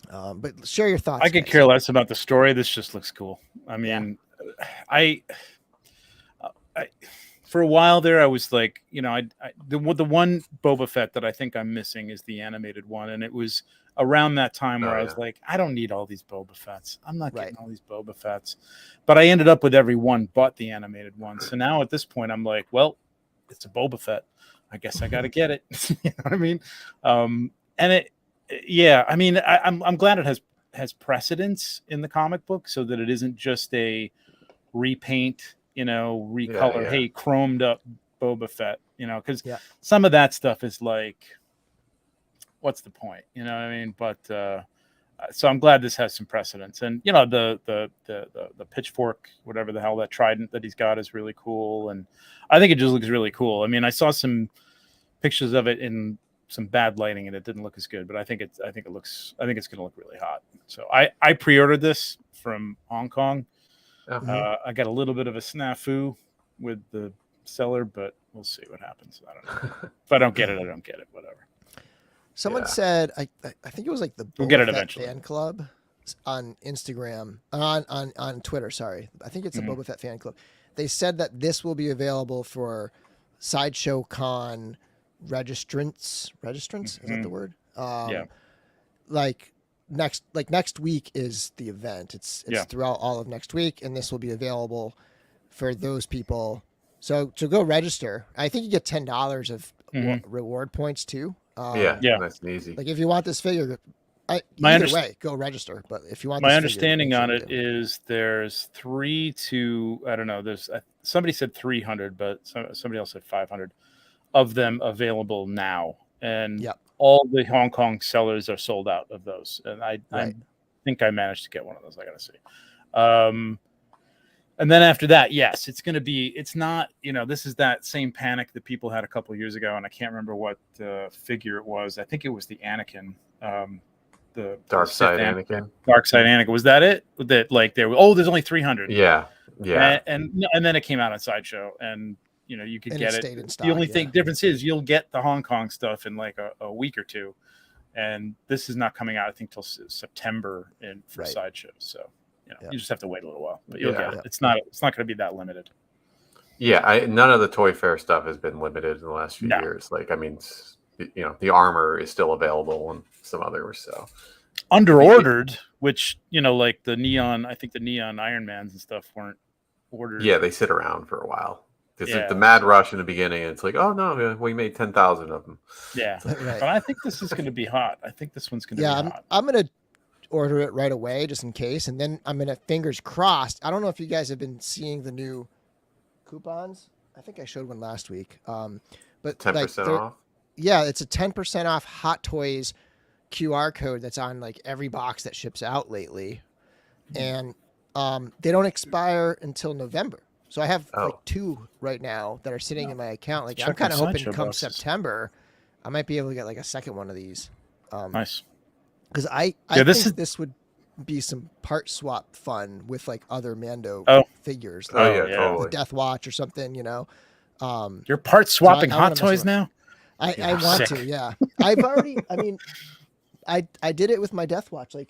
But share your thoughts. I could care less about the story. This just looks cool. I mean, I for a while there, I was like, the one Boba Fett that I think I'm missing is the animated one, and it was around that time where I was like, I don't need all these Boba Fetts. I'm not getting all these Boba Fetts. But I ended up with every one but the animated one. So now at this point, I'm like, well, it's a Boba Fett. I guess I got to get it. You know what I mean? And I mean, I'm glad it has precedence in the comic book, so that it isn't just a repaint, recolor, hey, chromed up Boba Fett, because some of that stuff is like, what's the point? You know what I mean? But so I'm glad this has some precedence, and the pitchfork, whatever the hell, that trident that he's got is really cool, and I think it just looks really cool. I mean, I saw some pictures of it in some bad lighting, and it didn't look as good, but I think it's going to look really hot. So I pre-ordered this from Hong Kong. I got a little bit of a snafu with the seller, but we'll see what happens. I don't know. If I don't get it, I don't get it. Whatever. Someone said, I think it was like the we'll get it Fett eventually. Fan Club on Instagram, on Twitter. Sorry, I think it's the Boba Fett Fan Club. They said that this will be available for Sideshow Con registrants. Is that the word? Next week is the event. It's throughout all of next week, and this will be available for those people. So to go register, I think you get $10 of reward points too. Nice and easy. Like if you want this figure, go register. But if you want, my understanding on it is there's 3 to, I don't know. There's somebody said 300, but somebody else said 500 of them available now, and all the Hong Kong sellers are sold out of those. And I think I managed to get one of those. I gotta see. And then after that, yes, it's going to be, it's not, this is that same panic that people had a couple of years ago. And I can't remember what figure it was. I think it was the Anakin, the Dark Side Anakin. Dark Side Anakin. Was that it? That like there's only 300. Yeah. And then it came out on Sideshow, and you could And get stayed it. in stock, The only difference is you'll get the Hong Kong stuff in like a week or two, and this is not coming out I think till September for Sideshow. So you just have to wait a little while, but you'll get it. It's not going to be that limited. Yeah, none of the Toy Fair stuff has been limited in the last few years. Like, I mean, the armor is still available and some others. So under-ordered, which like the neon, I think the neon Iron Mans and stuff weren't ordered. Yeah, they sit around for a while. Because the mad rush in the beginning, it's like, oh no, we made 10,000 of them. Yeah, but I think this is going to be hot. I think this one's going to be hot. I'm going to order it right away just in case, and then I'm going to, fingers crossed. I don't know if you guys have been seeing the new coupons. I think I showed one last week. But 10% off. Yeah, it's a 10% off Hot Toys QR code that's on like every box that ships out lately, and they don't expire until November. So I have like 2 right now that are sitting in my account. Like I'm kind of hoping come September, I might be able to get like a second one of these. Nice. Because I think this would be some part swap fun with like other Mando figures. Like totally. Death Watch or something, You're part swapping Hot Toys now? I want to, yeah. I've already, I mean, I did it with my Death Watch. Like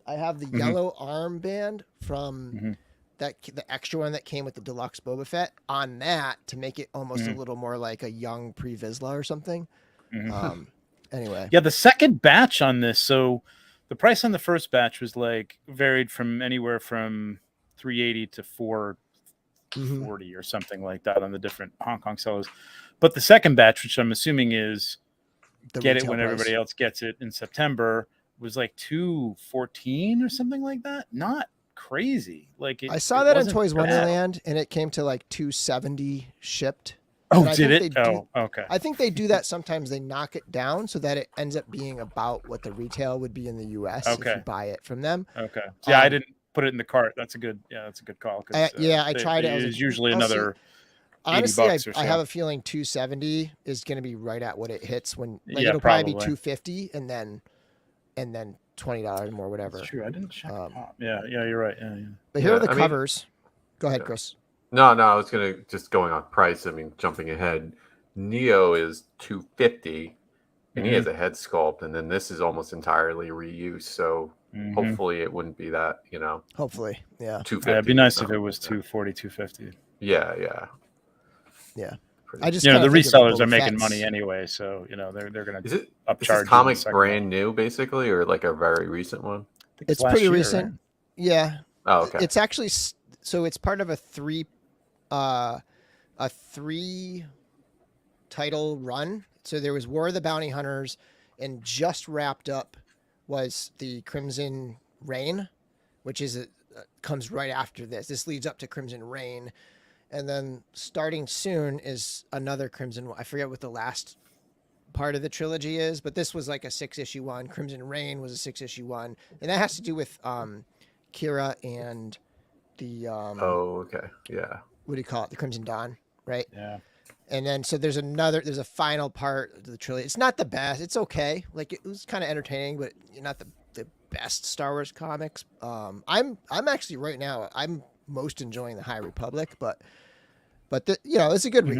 I have the yellow armband from the extra one that came with the deluxe Boba Fett on that to make it almost a little more like a young Pre-Vizsla or something. Anyway. Yeah, the second batch on this, so the price on the first batch was like varied from anywhere from $380 to $440 or something like that on the different Hong Kong sellers. But the second batch, which I'm assuming is get it when everybody else gets it in September, was like $214 or something like that. Not crazy. Like I saw that in Toys Wonderland, and it came to like $270 shipped. Oh, did it? Okay. I think they do that sometimes. They knock it down so that it ends up being about what the retail would be in the U.S. if you buy it from them. Okay. Yeah, I didn't put it in the cart. That's a good call. I tried it. It's usually another. Honestly, $80 or so. I have a feeling $270 is going to be right at what it hits when. Like, it'll probably be $250 and then $20 more, whatever. That's true. I didn't check pop. Yeah, you're right. Yeah. But here are the covers. Go ahead, Chris. No, I was going on price. I mean, jumping ahead, Neo is $250, and he has a head sculpt, and then this is almost entirely reused. So hopefully it wouldn't be that, Hopefully, yeah. $250. It'd be nice if it was $240, $250. Yeah. I just the resellers are making money anyway, so they're gonna upcharge. Is this comic brand new, basically, or like a very recent one? It's pretty recent. Right? Yeah. Oh, okay. It's actually it's part of a 3 title run. So there was War of the Bounty Hunters, and just wrapped up was the Crimson Reign, which is comes right after this. This leads up to Crimson Reign. And then starting soon is another Crimson. I forget what the last part of the trilogy is, but this was like a 6-issue one. Crimson Reign was a 6-issue one, and that has to do with Kira and the. Okay. Yeah. What do you call it? The Crimson Dawn, right? Yeah. And then so there's a final part of the trilogy. It's not the best. It's okay. Like it was kind of entertaining, but not the best Star Wars comics. I'm actually right now I'm most enjoying the High Republic, but it's a good read.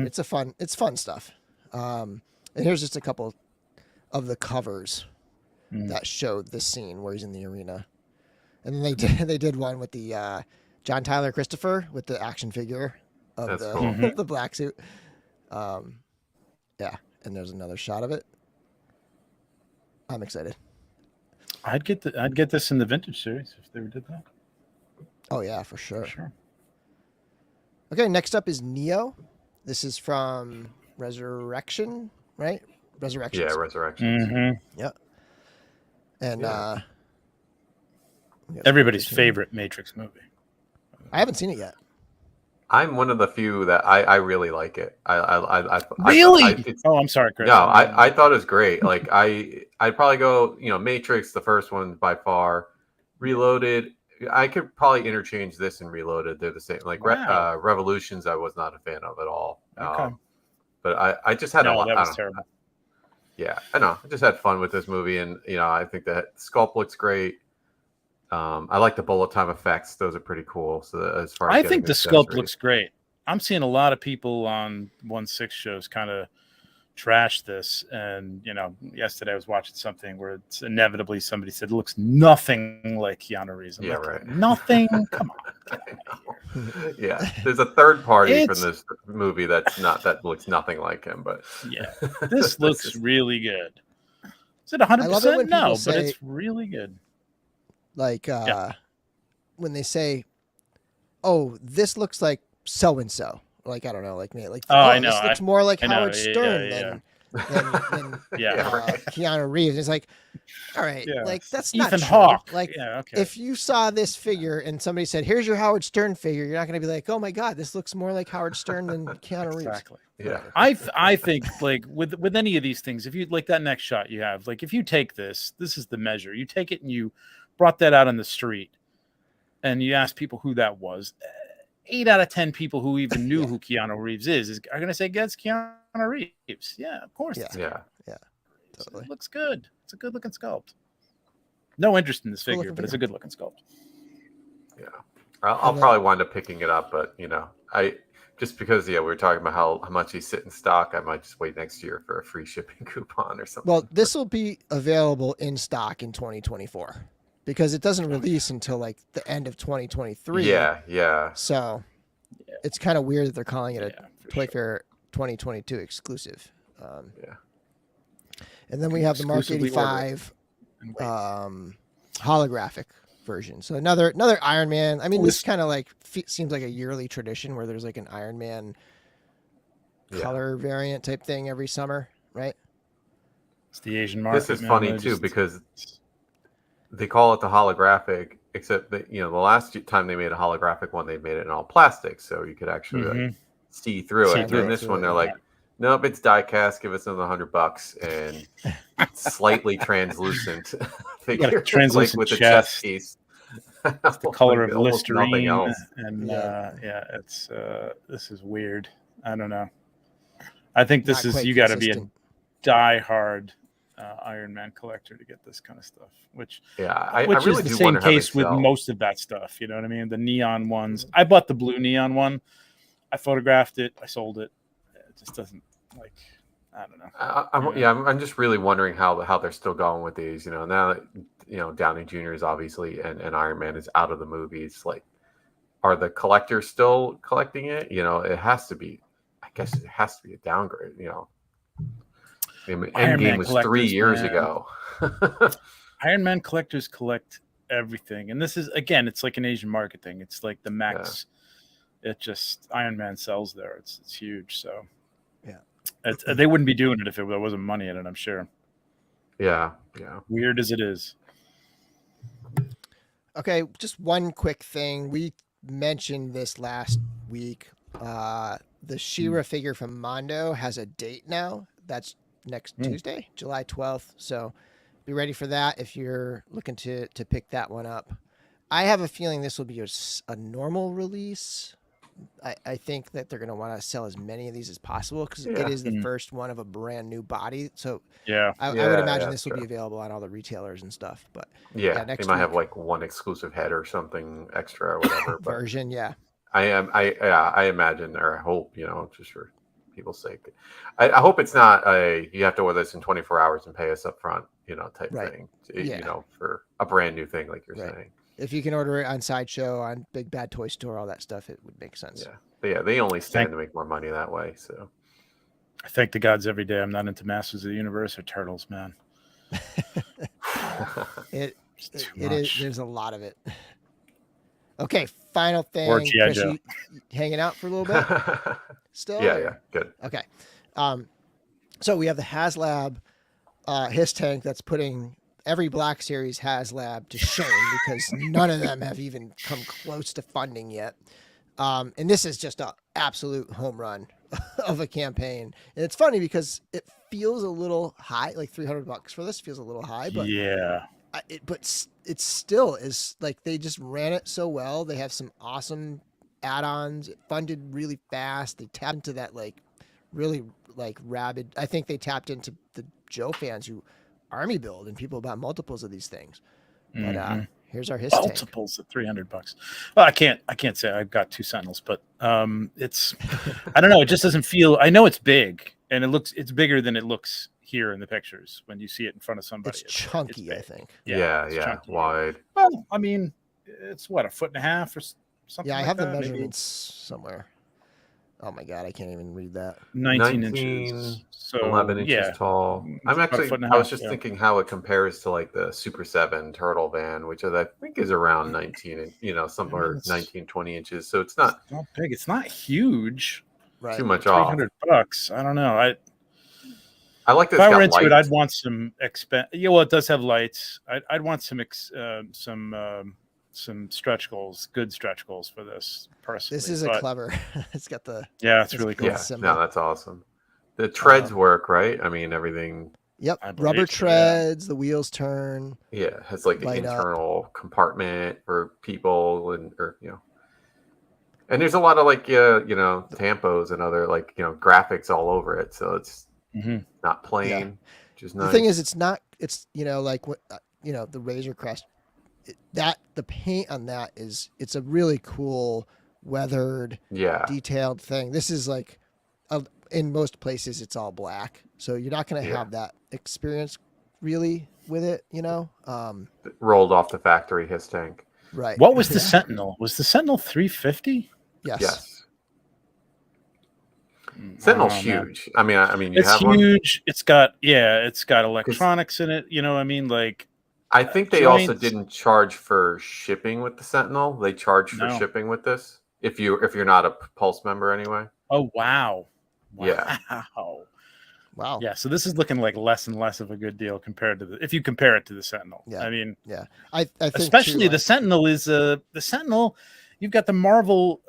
It's fun stuff. And here's just a couple of the covers that showed this scene where he's in the arena. And then they did one with the John Tyler Christopher with the action figure of the black suit. Yeah, and there's another shot of it. I'm excited. I'd get this in the vintage series if they did that. Oh yeah, for sure. Okay, next up is Neo. This is from Resurrection, right? Resurrection. Yeah, Resurrection. Yeah. And everybody's favorite Matrix movie. I haven't seen it yet. I'm one of the few that I really like it. Really? I'm sorry, Chris. No, I thought it was great. Like I'd probably go, Matrix, the first one by far. Reloaded, I could probably interchange this and Reloaded. They're the same. Like Revolutions, I was not a fan of at all. Okay. But I just had a lot. That was terrible. Yeah, I know. I just had fun with this movie, and I think that sculpt looks great. I like the bullet time effects; those are pretty cool. So as far as I think the sculpt looks great. I'm seeing a lot of people on 1/6 shows kind of trash this. And, yesterday I was watching something where it's inevitably somebody said it looks nothing like Keanu Reeves. I'm like, right. Nothing? Come on. Get out of here. Yeah. There's a third party from this movie that looks nothing like him, but yeah, this looks really good. Is it 100%? No, but it's really good. Like, when they say, "Oh, this looks like so and so," like I don't know, like me, like I know this looks more like Howard Stern than right. Keanu Reeves. It's like, all right, like that's Ethan not Hawke. Like, if you saw this figure and somebody said, "Here's your Howard Stern figure," you're not going to be like, "Oh my God, this looks more like Howard Stern than Keanu Reeves." Exactly. Yeah. I think like with any of these things, if you like that next shot you have, like if you take this is the measure. You take it and you brought that out on the street, and you ask people who that was. 8 out of 10 people who even knew who Keanu Reeves are going to say, "That's Keanu Reeves." Yeah, of course. Yeah. Totally. It looks good. It's a good looking sculpt. No interest in this figure, but it's a good looking sculpt. Yeah, I'll probably wind up picking it up, but I just because we were talking about how much he's sitting stock, I might just wait next year for a free shipping coupon or something. Well, this will be available in stock in 2024 because it doesn't release until like the end of 2023. Yeah. So it's kind of weird that they're calling it a Toy Fair 2022 exclusive. And then we have the Mark 85 holographic version. So another Iron Man. I mean, this kind of like seems like a yearly tradition where there's like an Iron Man color variant type thing every summer, right? It's the Asian market. This is funny too because they call it the holographic, except that the last time they made a holographic one, they made it in all plastic, so you could actually see through it. And this one, they're like, nope, it's die cast. Give us another $100 and slightly translucent figure, translucent with chest. The chest piece. It's the color of Listerine, nothing else. And it's this is weird. I don't know. I think this is you got to be a die-hard Iron Man collector to get this kind of stuff. Which I really is the do same case with sell. most of that stuff. You know what I mean? The neon ones. I bought the blue neon one. I photographed it. I sold it. It just doesn't like. I don't know. I'm just really wondering how they're still going with these. Now that Downey Jr. is obviously and Iron Man is out of the movies. Like, are the collectors still collecting it? It has to be. I guess it has to be a downgrade. Endgame was 3 years ago. Iron Man collectors collect everything, and this is again, it's like an Asian market thing. It's like the max. Yeah. It just Iron Man sells there. It's huge. So they wouldn't be doing it if there wasn't money in it. I'm sure. Yeah. Weird as it is. Okay, just one quick thing. We mentioned this last week. The She-Ra figure from Mondo has a date now. That's next Tuesday, July 12th. So be ready for that if you're looking to pick that one up. I have a feeling this will be a normal release. I think that they're going to want to sell as many of these as possible because it is the first one of a brand new body. So I would imagine this will be available on all the retailers and stuff. But they might have like one exclusive head or something extra or whatever version. I imagine, or I hope, just for people's sake. I hope it's not you have to order this in 24 hours and pay us up front, type thing. For a brand new thing like you're saying. If you can order it on Sideshow, on Big Bad Toy Store, all that stuff, it would make sense. They only stand to make more money that way. So I thank the gods every day I'm not into Masters of the Universe or Turtles, man. It is. There's a lot of it. Okay, final thing. Or G.I. Chris, Joe. you hanging out for a little bit? Still? Yeah, good. Okay. So we have the Haslab H.I.S.S tank that's putting every Black Series Haslab to shame because none of them have even come close to funding yet. And this is just an absolute home run of a campaign. And it's funny because it feels a little high, like $300 for this feels a little high, but it still is like they just ran it so well. They have some awesome add-ons. It funded really fast. They tapped into that like really like rabid. I think they tapped into the Joe fans who army build and people bought multiples of these things. But Here's our H.I.S.S. multiples at $300. Well, I can't say I've got 2 Sentinels, but it's I don't know. It just doesn't feel. I know it's big, and it's bigger than it looks here in the pictures when you see it in front of somebody. It's chunky, I think. Yeah, chunky. Wide. Well, I mean, it's what, 1.5 feet or something. Yeah, I like have that, the measurements somewhere. Oh my god, I can't even read that. 19 inches, so 11 inches tall. I was just thinking how it compares to like the Super 7 turtle van, which I think is around 19, somewhere 19, 20 inches. So it's not big. It's not huge. Right. Too much off. $300. I don't know. I like this. If I were into it, I'd want some well, it does have lights. I'd want some stretch goals, good stretch goals for this personally. This is a clever. It's got the. Yeah, it's really cool. Yeah, no, that's awesome. The treads work, right? I mean, everything. Yep, rubber treads. The wheels turn. Yeah, it has like the internal compartment for people, and and there's a lot of like tampos and other like graphics all over it, so it's not plain. Yeah. Which is nice. The thing is, it's not. It's like what the Razor Crest. The paint on that it's a really cool weathered, detailed thing. This is like in most places it's all black, so you're not going to have that experience really with it. Rolled off the factory H.I.S.S. tank. Right. What was the Sentinel? Was the Sentinel 350? Yes. Sentinel's huge. Man. I mean, it's huge. One? It's got electronics in it. You know what I mean? Like. I think they also didn't charge for shipping with the Sentinel. They charge for shipping with this. If you're not a Pulse member anyway. Oh wow. Yeah. Wow. Yeah. So this is looking like less and less of a good deal compared to if you compare it to the Sentinel. Yeah. I mean. Yeah. I think especially the Sentinel is the Sentinel. You've got the Marvel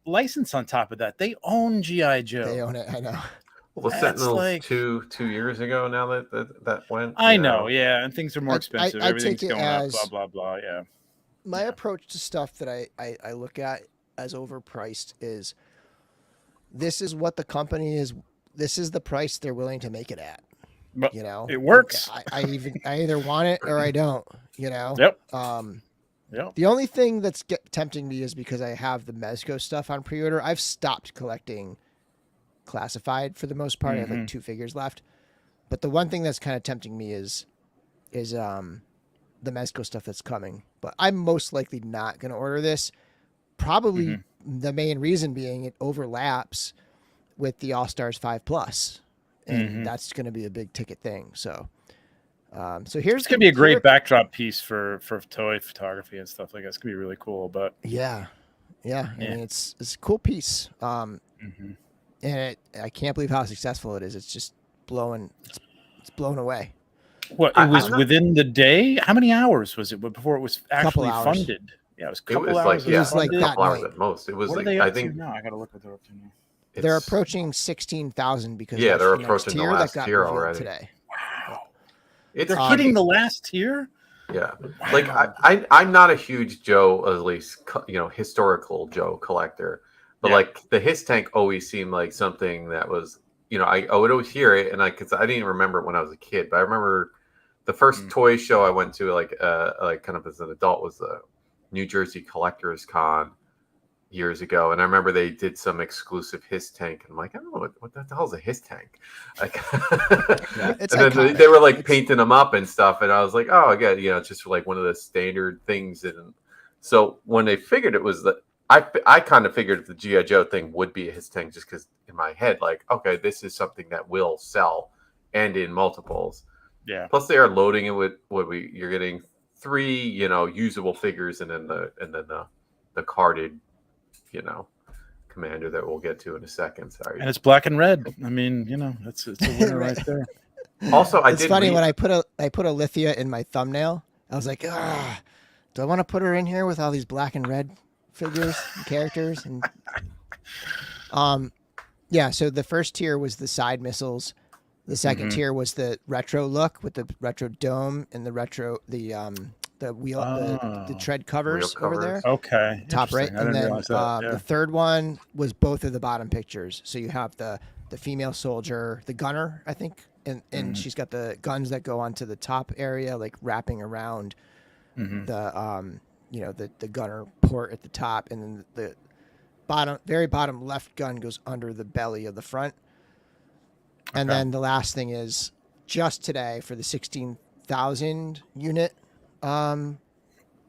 license on top of that. They own G.I. Joe. They own it. I know. Well, Sentinel's like 2 years ago now that went. I know, yeah, and things are more expensive. Everything's going up, blah, blah, blah, yeah. My approach to stuff that I look at as overpriced is this is what the company is, this is the price they're willing to make it at. But it works. I either want it or I don't, Yep. Yep. The only thing that's tempting me is because I have the Mezco stuff on pre-order. I've stopped collecting classified for the most part. I have like 2 figures left, but the one thing that's kind of tempting me is the Mezco stuff that's coming, but I'm most likely not going to order this. Probably the main reason being it overlaps with the All-Stars 5+, and that's going to be a big ticket thing. So here's going to be a great backdrop piece for toy photography and stuff like that. It's going to be really cool, but yeah. I mean, it's a cool piece. And I can't believe how successful it is. It's just blowing. It's blown away. What it was within the day? How many hours was it before it was actually funded? Yeah, it was a couple hours. It was like a couple hours at most. It was what like I think now I got to look what they're up to now. They're approaching 16,000 because they're approaching the last tier already today. Wow, they're hitting the last tier. Yeah, like I'm not a huge Joe, at least historical Joe collector. But like the H.I.S.S. tank always seemed like something that was, I would always hear it, and because I didn't remember it when I was a kid, but I remember the first toy show I went to, like kind of as an adult, was the New Jersey Collectors Con years ago, and I remember they did some exclusive H.I.S.S. tank, and I'm like, I don't know what the hell is a H.I.S.S. tank, like, and then they were like painting them up and stuff, and I was like, oh, again, it's just like one of the standard things, and so when they figured it was that. I kind of figured the G.I. Joe thing would be a H.I.S.S. tank just because in my head, like, okay, this is something that will sell and in multiples. Yeah. Plus, they are loading it with you're getting 3, usable figures, and then the carded, commander that we'll get to in a second. Sorry. And it's black and red. I mean, it's a winner right there. Also, it's funny when I put Illythia in my thumbnail. I was like, do I want to put her in here with all these black and red figures and characters? And so the first tier was the side missiles. The second tier was the retro look with the retro dome and the wheel, the tread covers over there. Okay, top right. And then the third one was both of the bottom pictures. So you have the female soldier, the gunner, I think, and she's got the guns that go onto the top area, like wrapping around the the gunner port at the top, and then the very bottom left gun goes under the belly of the front. And then the last thing is just today for the 16,000 unit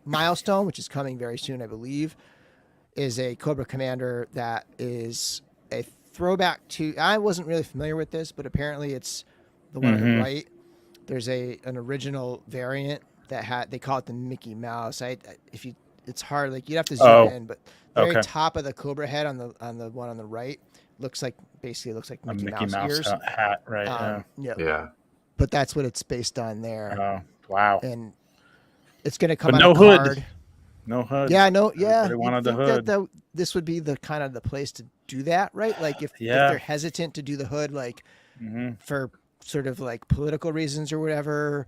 milestone, which is coming very soon, I believe, is a Cobra Commander that is a throwback to. I wasn't really familiar with this, but apparently it's the one on the right. There's an original variant that they call it the Mickey Mouse. It's hard, like you'd have to zoom in, but the very top of the Cobra head on the one on the right looks like Mickey Mouse ears. Hat, right? Yeah. But that's what it's based on there. Oh, wow! And it's going to come but out no a hood. card. No hood. Yeah, no, yeah. Everybody wanted the hood. That this would be the kind of the place to do that, right? Like if they're hesitant to do the hood, like for sort of like political reasons or whatever,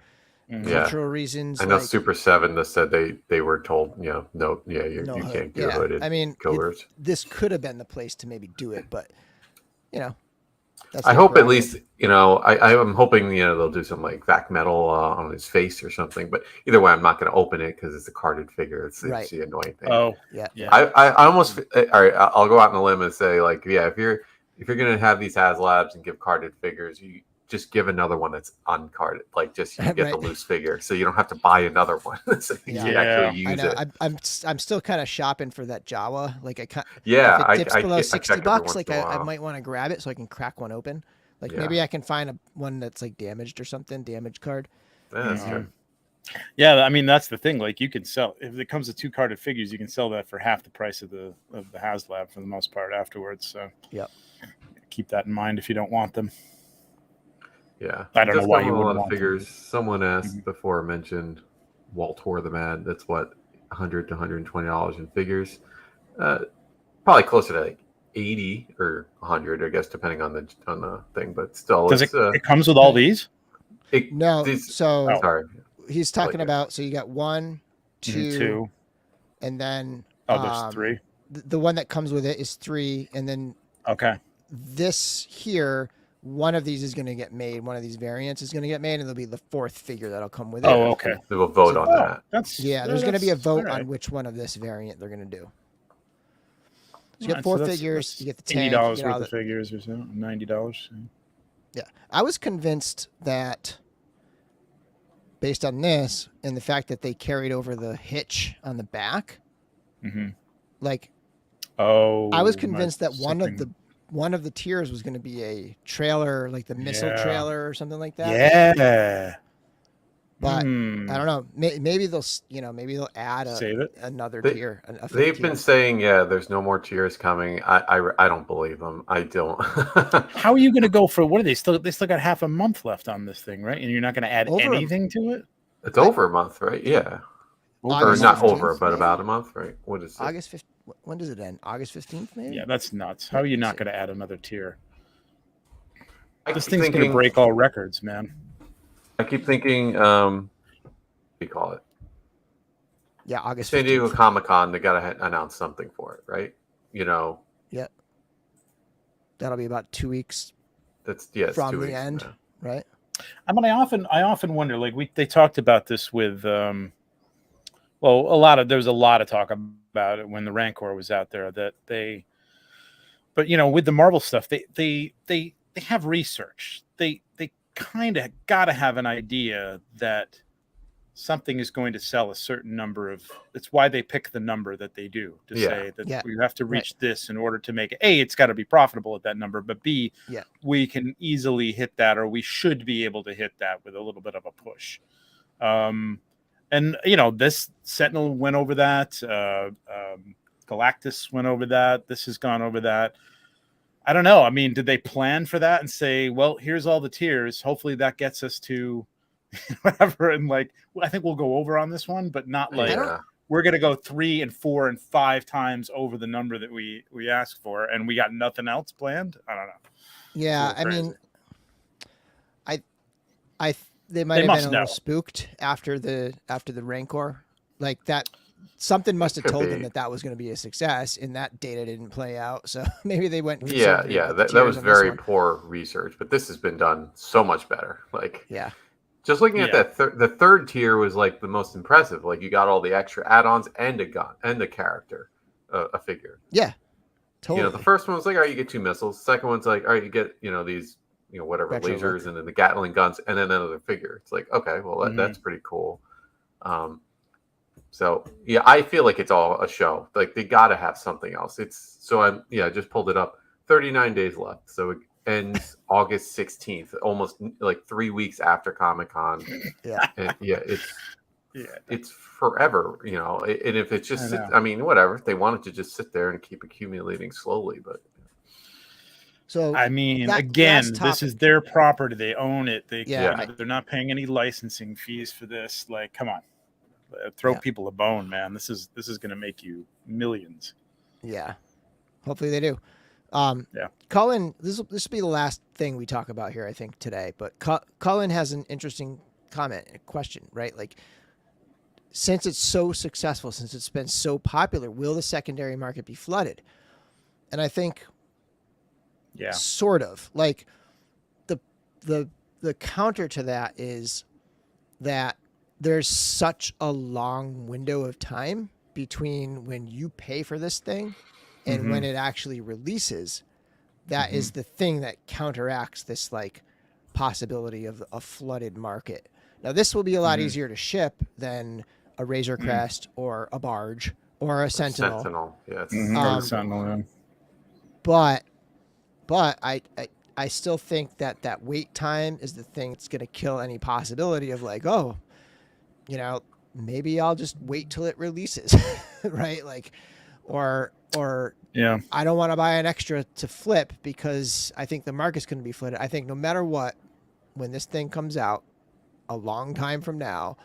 cultural reasons. I know Super 7 that said they were told, you can't do hooded. I mean, Cobras. This could have been the place to maybe do it, but I hope at least, I'm hoping, they'll do some like vac metal on his face or something. But either way, I'm not going to open it because it's a carded figure. It's the annoying thing. Oh, yeah. I almost, all right, I'll go out on a limb and say, like, if you're going to have these Haslabs and give carded figures, you just give another one that's uncarded. Like, just you get the loose figure, so you don't have to buy another one. So you actually use it. I'm still kind of shopping for that Jawa. Like if it dips below $60, like I might want to grab it so I can crack one open. Like maybe I can find one that's like damaged or something, damaged card. Yeah, that's good. Yeah, I mean that's the thing. Like you can sell if it comes to 2 carded figures, you can sell that for half the price of the Haslab for the most part afterwards. So keep that in mind if you don't want them. Yeah, I don't know why you wouldn't want figures. them. Someone asked before, mentioned Waltor the Mad. That's what $100 to $120 in figures. Probably closer to like 80 or 100, I guess, depending on the thing. But still, it comes with all these? Sorry, he's talking about. So you got 1, 2, and then there's 3. The one that comes with it is 3, and then this here. One of these is going to get made. One of these variants is going to get made, and it'll be the 4th figure that'll come with it. Oh, okay. We will vote on that. There's going to be a vote on which one of this variant they're going to do. So you get 4 figures. You get the tank. $80 worth of figures or so. $90. Yeah, I was convinced that based on this and the fact that they carried over the hitch on the back, like, I was convinced that one of the tiers was going to be a trailer, like the missile trailer or something like that. Yeah. But I don't know. Maybe they'll add another tier. They've been saying, there's no more tiers coming. I don't believe them. I don't. How are you going to go for what are they still got half a month left on this thing, right? And you're not going to add anything to it? It's over a month, right? Yeah. Or not over, but about a month, right? What is it? August 15th? When does it end? August 15th, maybe? Yeah, that's nuts. How are you not going to add another tier? This thing's going to break all records, man. I keep thinking, what do you call it? Yeah, August 15th. San Diego Comic-Con, they got to announce something for it, right? Yeah. That'll be about 2 weeks from 2 the weeks end, right? I mean, I often wonder, like they talked about this with, there was a lot of talk about it when the Rancor was out there but with the Marvel stuff, they have research. They kind of got to have an idea that something is going to sell a certain number of. It's why they pick the number that they do to say that we have to reach this in order to make it. A, it's got to be profitable at that number, but B, we can easily hit that, or we should be able to hit that with a little bit of a push. And this Sentinel went over that. Galactus went over that. This has gone over that. I don't know. I mean, did they plan for that and say, well, here's all the tiers. Hopefully that gets us to whatever. And I think we'll go over on this one, but not we're going to go 3 and 4 and 5 times over the number that we asked for. And we got nothing else planned. I don't know. Yeah. I mean, they might have been a little spooked after the Rancor, like that. Something must have told them that was going to be a success, and that data didn't play out. So maybe they went. That was very poor research, but this has been done so much better. Just looking at that, the third tier was like the most impressive. Like you got all the extra add-ons and a gun and a character, a figure. Yeah, totally. You know, the first one was like, all right, you get 2 missiles. The second one's like, all right, you get, you know, these, you know, whatever Retro lasers look. and then the Gatling guns and then another figure. It's like, okay, well that's pretty cool. So yeah, I feel like it's all a show. Like they got to have something else. It's so I just pulled it up. 39 days left. So it ends August 16th, almost like 3 weeks after Comic-Con. Yeah. And it's forever, you know. And if it's just I mean, whatever. If they wanted to just sit there and keep accumulating slowly, but so I mean, again, this is their property. They own it. They're not paying any licensing fees for this. Like, come on. Throw people a bone, man. This is going to make you millions. Yeah. Hopefully they do. Cullen, this will be the last thing we talk about here, I think, today. But Cullen has an interesting comment, a question, right? Like, since it's so successful, since it's been so popular, will the secondary market be flooded? And I think, sort of. Like, the counter to that is that there's such a long window of time between when you pay for this thing and when it actually releases. That is the thing that counteracts this like possibility of a flooded market. Now this will be a lot easier to ship than a Razor Crest or a Barge or a Sentinel. Sentinel. But I still think that wait time is the thing that's going to kill any possibility of like, oh, you know, maybe I'll just wait till it releases, right? Like, or I don't want to buy an extra to flip because I think the market's going to be flooded. I think no matter what, when this thing comes out a long time from now,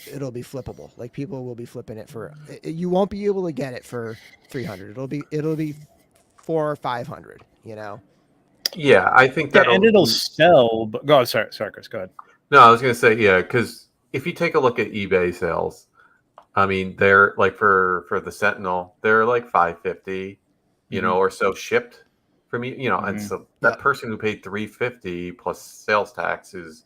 it'll be flippable. Like people will be flipping it for, you won't be able to get it for 300. It'll be 400 or 500, you know? Yeah, I think that it'll sell. But sorry, Chris, go ahead. No, I was going to say, because if you take a look at eBay sales, I mean, they're like for the Sentinel, they're like $550, you know, or so shipped from me, you know, and so that person who paid $350 plus sales tax is,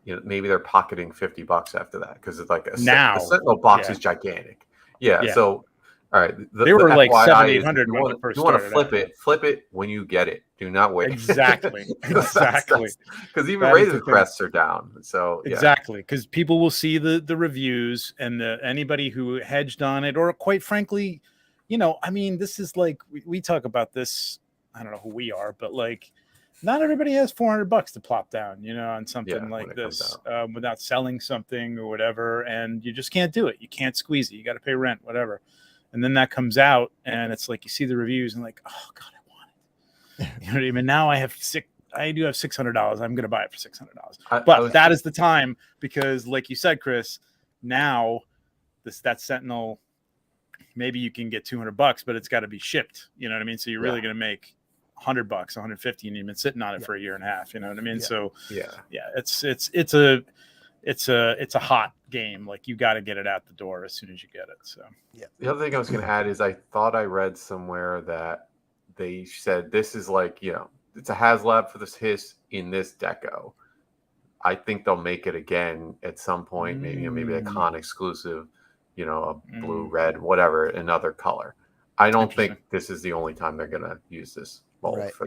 you know, maybe they're pocketing $50 after that because it's like the Sentinel box is gigantic. Yeah. So, all right, they were like FYI $700-800 when you want to flip it when you get it. Do not wait. Exactly. Because even Razor Crests are down. So exactly, because people will see the reviews and anybody who hedged on it, or quite frankly, you know, I mean, this is like we talk about this. I don't know who we are, but like, not everybody has $400 to plop down, you know, on something like this without selling something or whatever, and you just can't do it. You can't squeeze it. You got to pay rent, whatever. And then that comes out, and it's like you see the reviews and like, oh God, I want it. You know what I mean? Now I do have $600. I'm going to buy it for $600. But that is the time because, like you said, Chris, now that Sentinel, maybe you can get $200, but it's got to be shipped. You know what I mean? So you're really going to make $100, $150, and you've been sitting on it for a year and a half. You know what I mean? So it's a hot game. Like you got to get it out the door as soon as you get it. So the other thing I was going to add is I thought I read somewhere that they said this is like, you know, it's a Haslab for this H.I.S.S in this deco. I think they'll make it again at some point. Maybe, you know, maybe a con exclusive, you know, a blue, red, whatever, another color. I don't think this is the only time they're going to use this mold for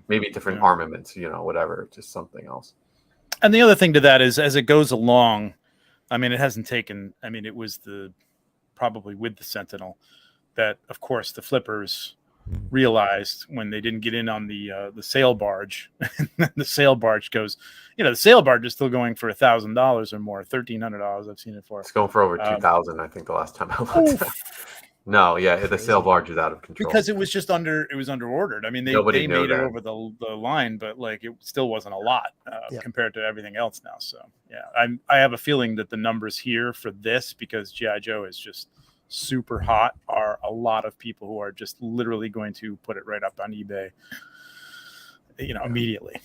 maybe different armaments, you know, whatever, just something else. And the other thing to that is, as it goes along, I mean, it hasn't taken. I mean, it was probably with the Sentinel that, of course, the flippers realized when they didn't get in on the sail barge. The sail barge goes, you know, the sail barge is still going for $1,000 or more, $1,300. I've seen it for. It's going for over 2,000. I think the last time I looked. No, the sail barge is out of control because it was just under ordered. I mean, they made it over the line, but like it still wasn't a lot compared to everything else now. So I have a feeling that the numbers here for this, because G.I. Joe is just super hot, are a lot of people who are just literally going to put it right up on eBay, you know, immediately.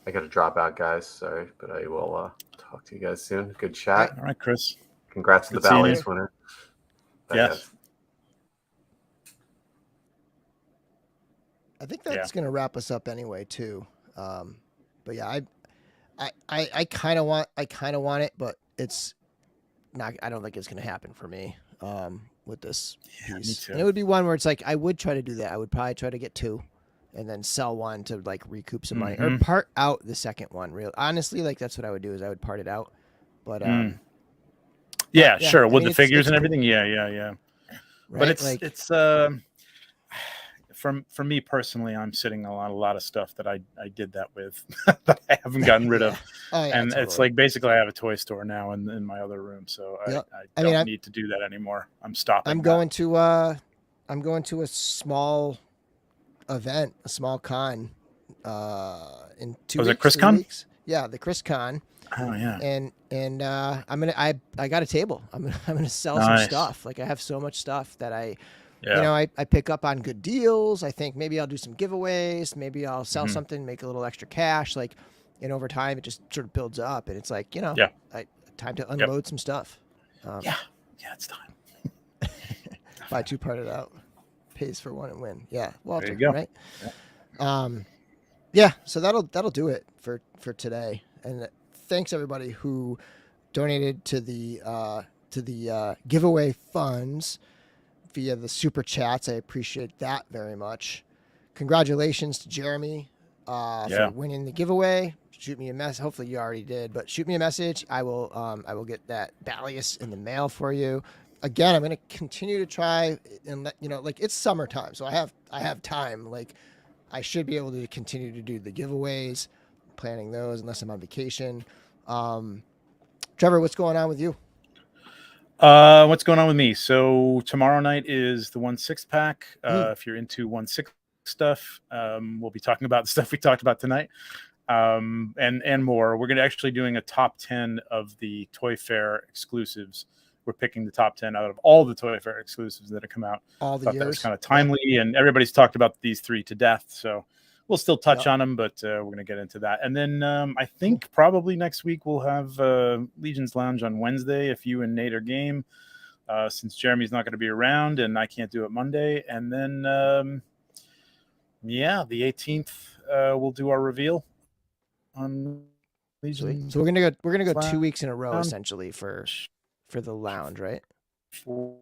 I got to drop out, guys. Sorry, but I will talk to you guys soon. Good chat. All right, Chris. Congrats to the Bally's winner. Yes. I think that's going to wrap us up anyway, too. But yeah, I kind of want it, but it's not. I don't think it's gonna happen for me. With this piece, and it would be one where it's like I would try to do that. I would probably try to get 2, and then sell one to like recoup some money, or part out the second one. Real honestly, like that's what I would do. Is I would part it out. But yeah, sure. With the figures and everything, yeah. Right? But it's for me personally, I'm sitting on a lot of stuff that I did that with that I haven't gotten rid of. And totally. It's like basically I have a toy store now in my other room, so I don't need to do that anymore. I'm stopping. I'm going to a small event, a small con in 2 weeks. Was it Chris Con? Yeah, the Chris Con. Oh yeah. And I got a table. I'm gonna sell some stuff. Like I have so much stuff that I pick up on good deals. I think maybe I'll do some giveaways. Maybe I'll sell something, make a little extra cash. Like, and over time it just sort of builds up. And it's like, time to unload some stuff. It's time. Buy 2, part it out. Pays for 1 and win. Yeah, Walter. There you go. Right. Yeah. So that'll do it for today. And thanks everybody who donated to the giveaway funds via the super chats. I appreciate that very much. Congratulations to Jeremy for winning the giveaway. Shoot me a message. Hopefully you already did, but shoot me a message. I will get that Balius in the mail for you. Again, I'm going to continue to try and let like it's summertime, so I have time. Like I should be able to continue to do the giveaways, planning those unless I'm on vacation. Trevor, what's going on with you? What's going on with me? So tomorrow night is the 1/6 pack. If you're into 1/6 stuff, we'll be talking about the stuff we talked about tonight, and more. We're going to actually doing a top 10 of the Toy Fair exclusives. We're picking the top 10 out of all the Toy Fair exclusives that have come out. All the years. That was kind of timely, and everybody's talked about these 3 to death. So we'll still touch on them, but we're going to get into that. And then I think probably next week we'll have Legion's Lounge on Wednesday if you and Nate are game, since Jeremy's not going to be around and I can't do it Monday. And then, the 18th we'll do our reveal on Legion. So we're gonna go 2 weeks in a row essentially for the lounge, right? For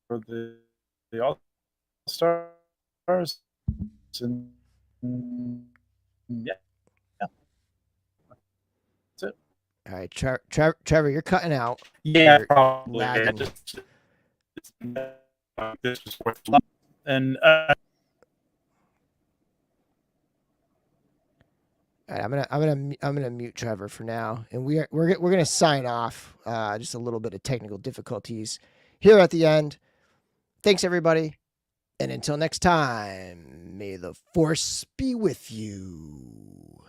the All-Stars. And that's it. All right, Trevor, you're cutting out. Yeah, probably. This was worth it. And all right, I'm gonna mute Trevor for now, and we're gonna sign off. Just a little bit of technical difficulties here at the end. Thanks everybody, and until next time, may the force be with you.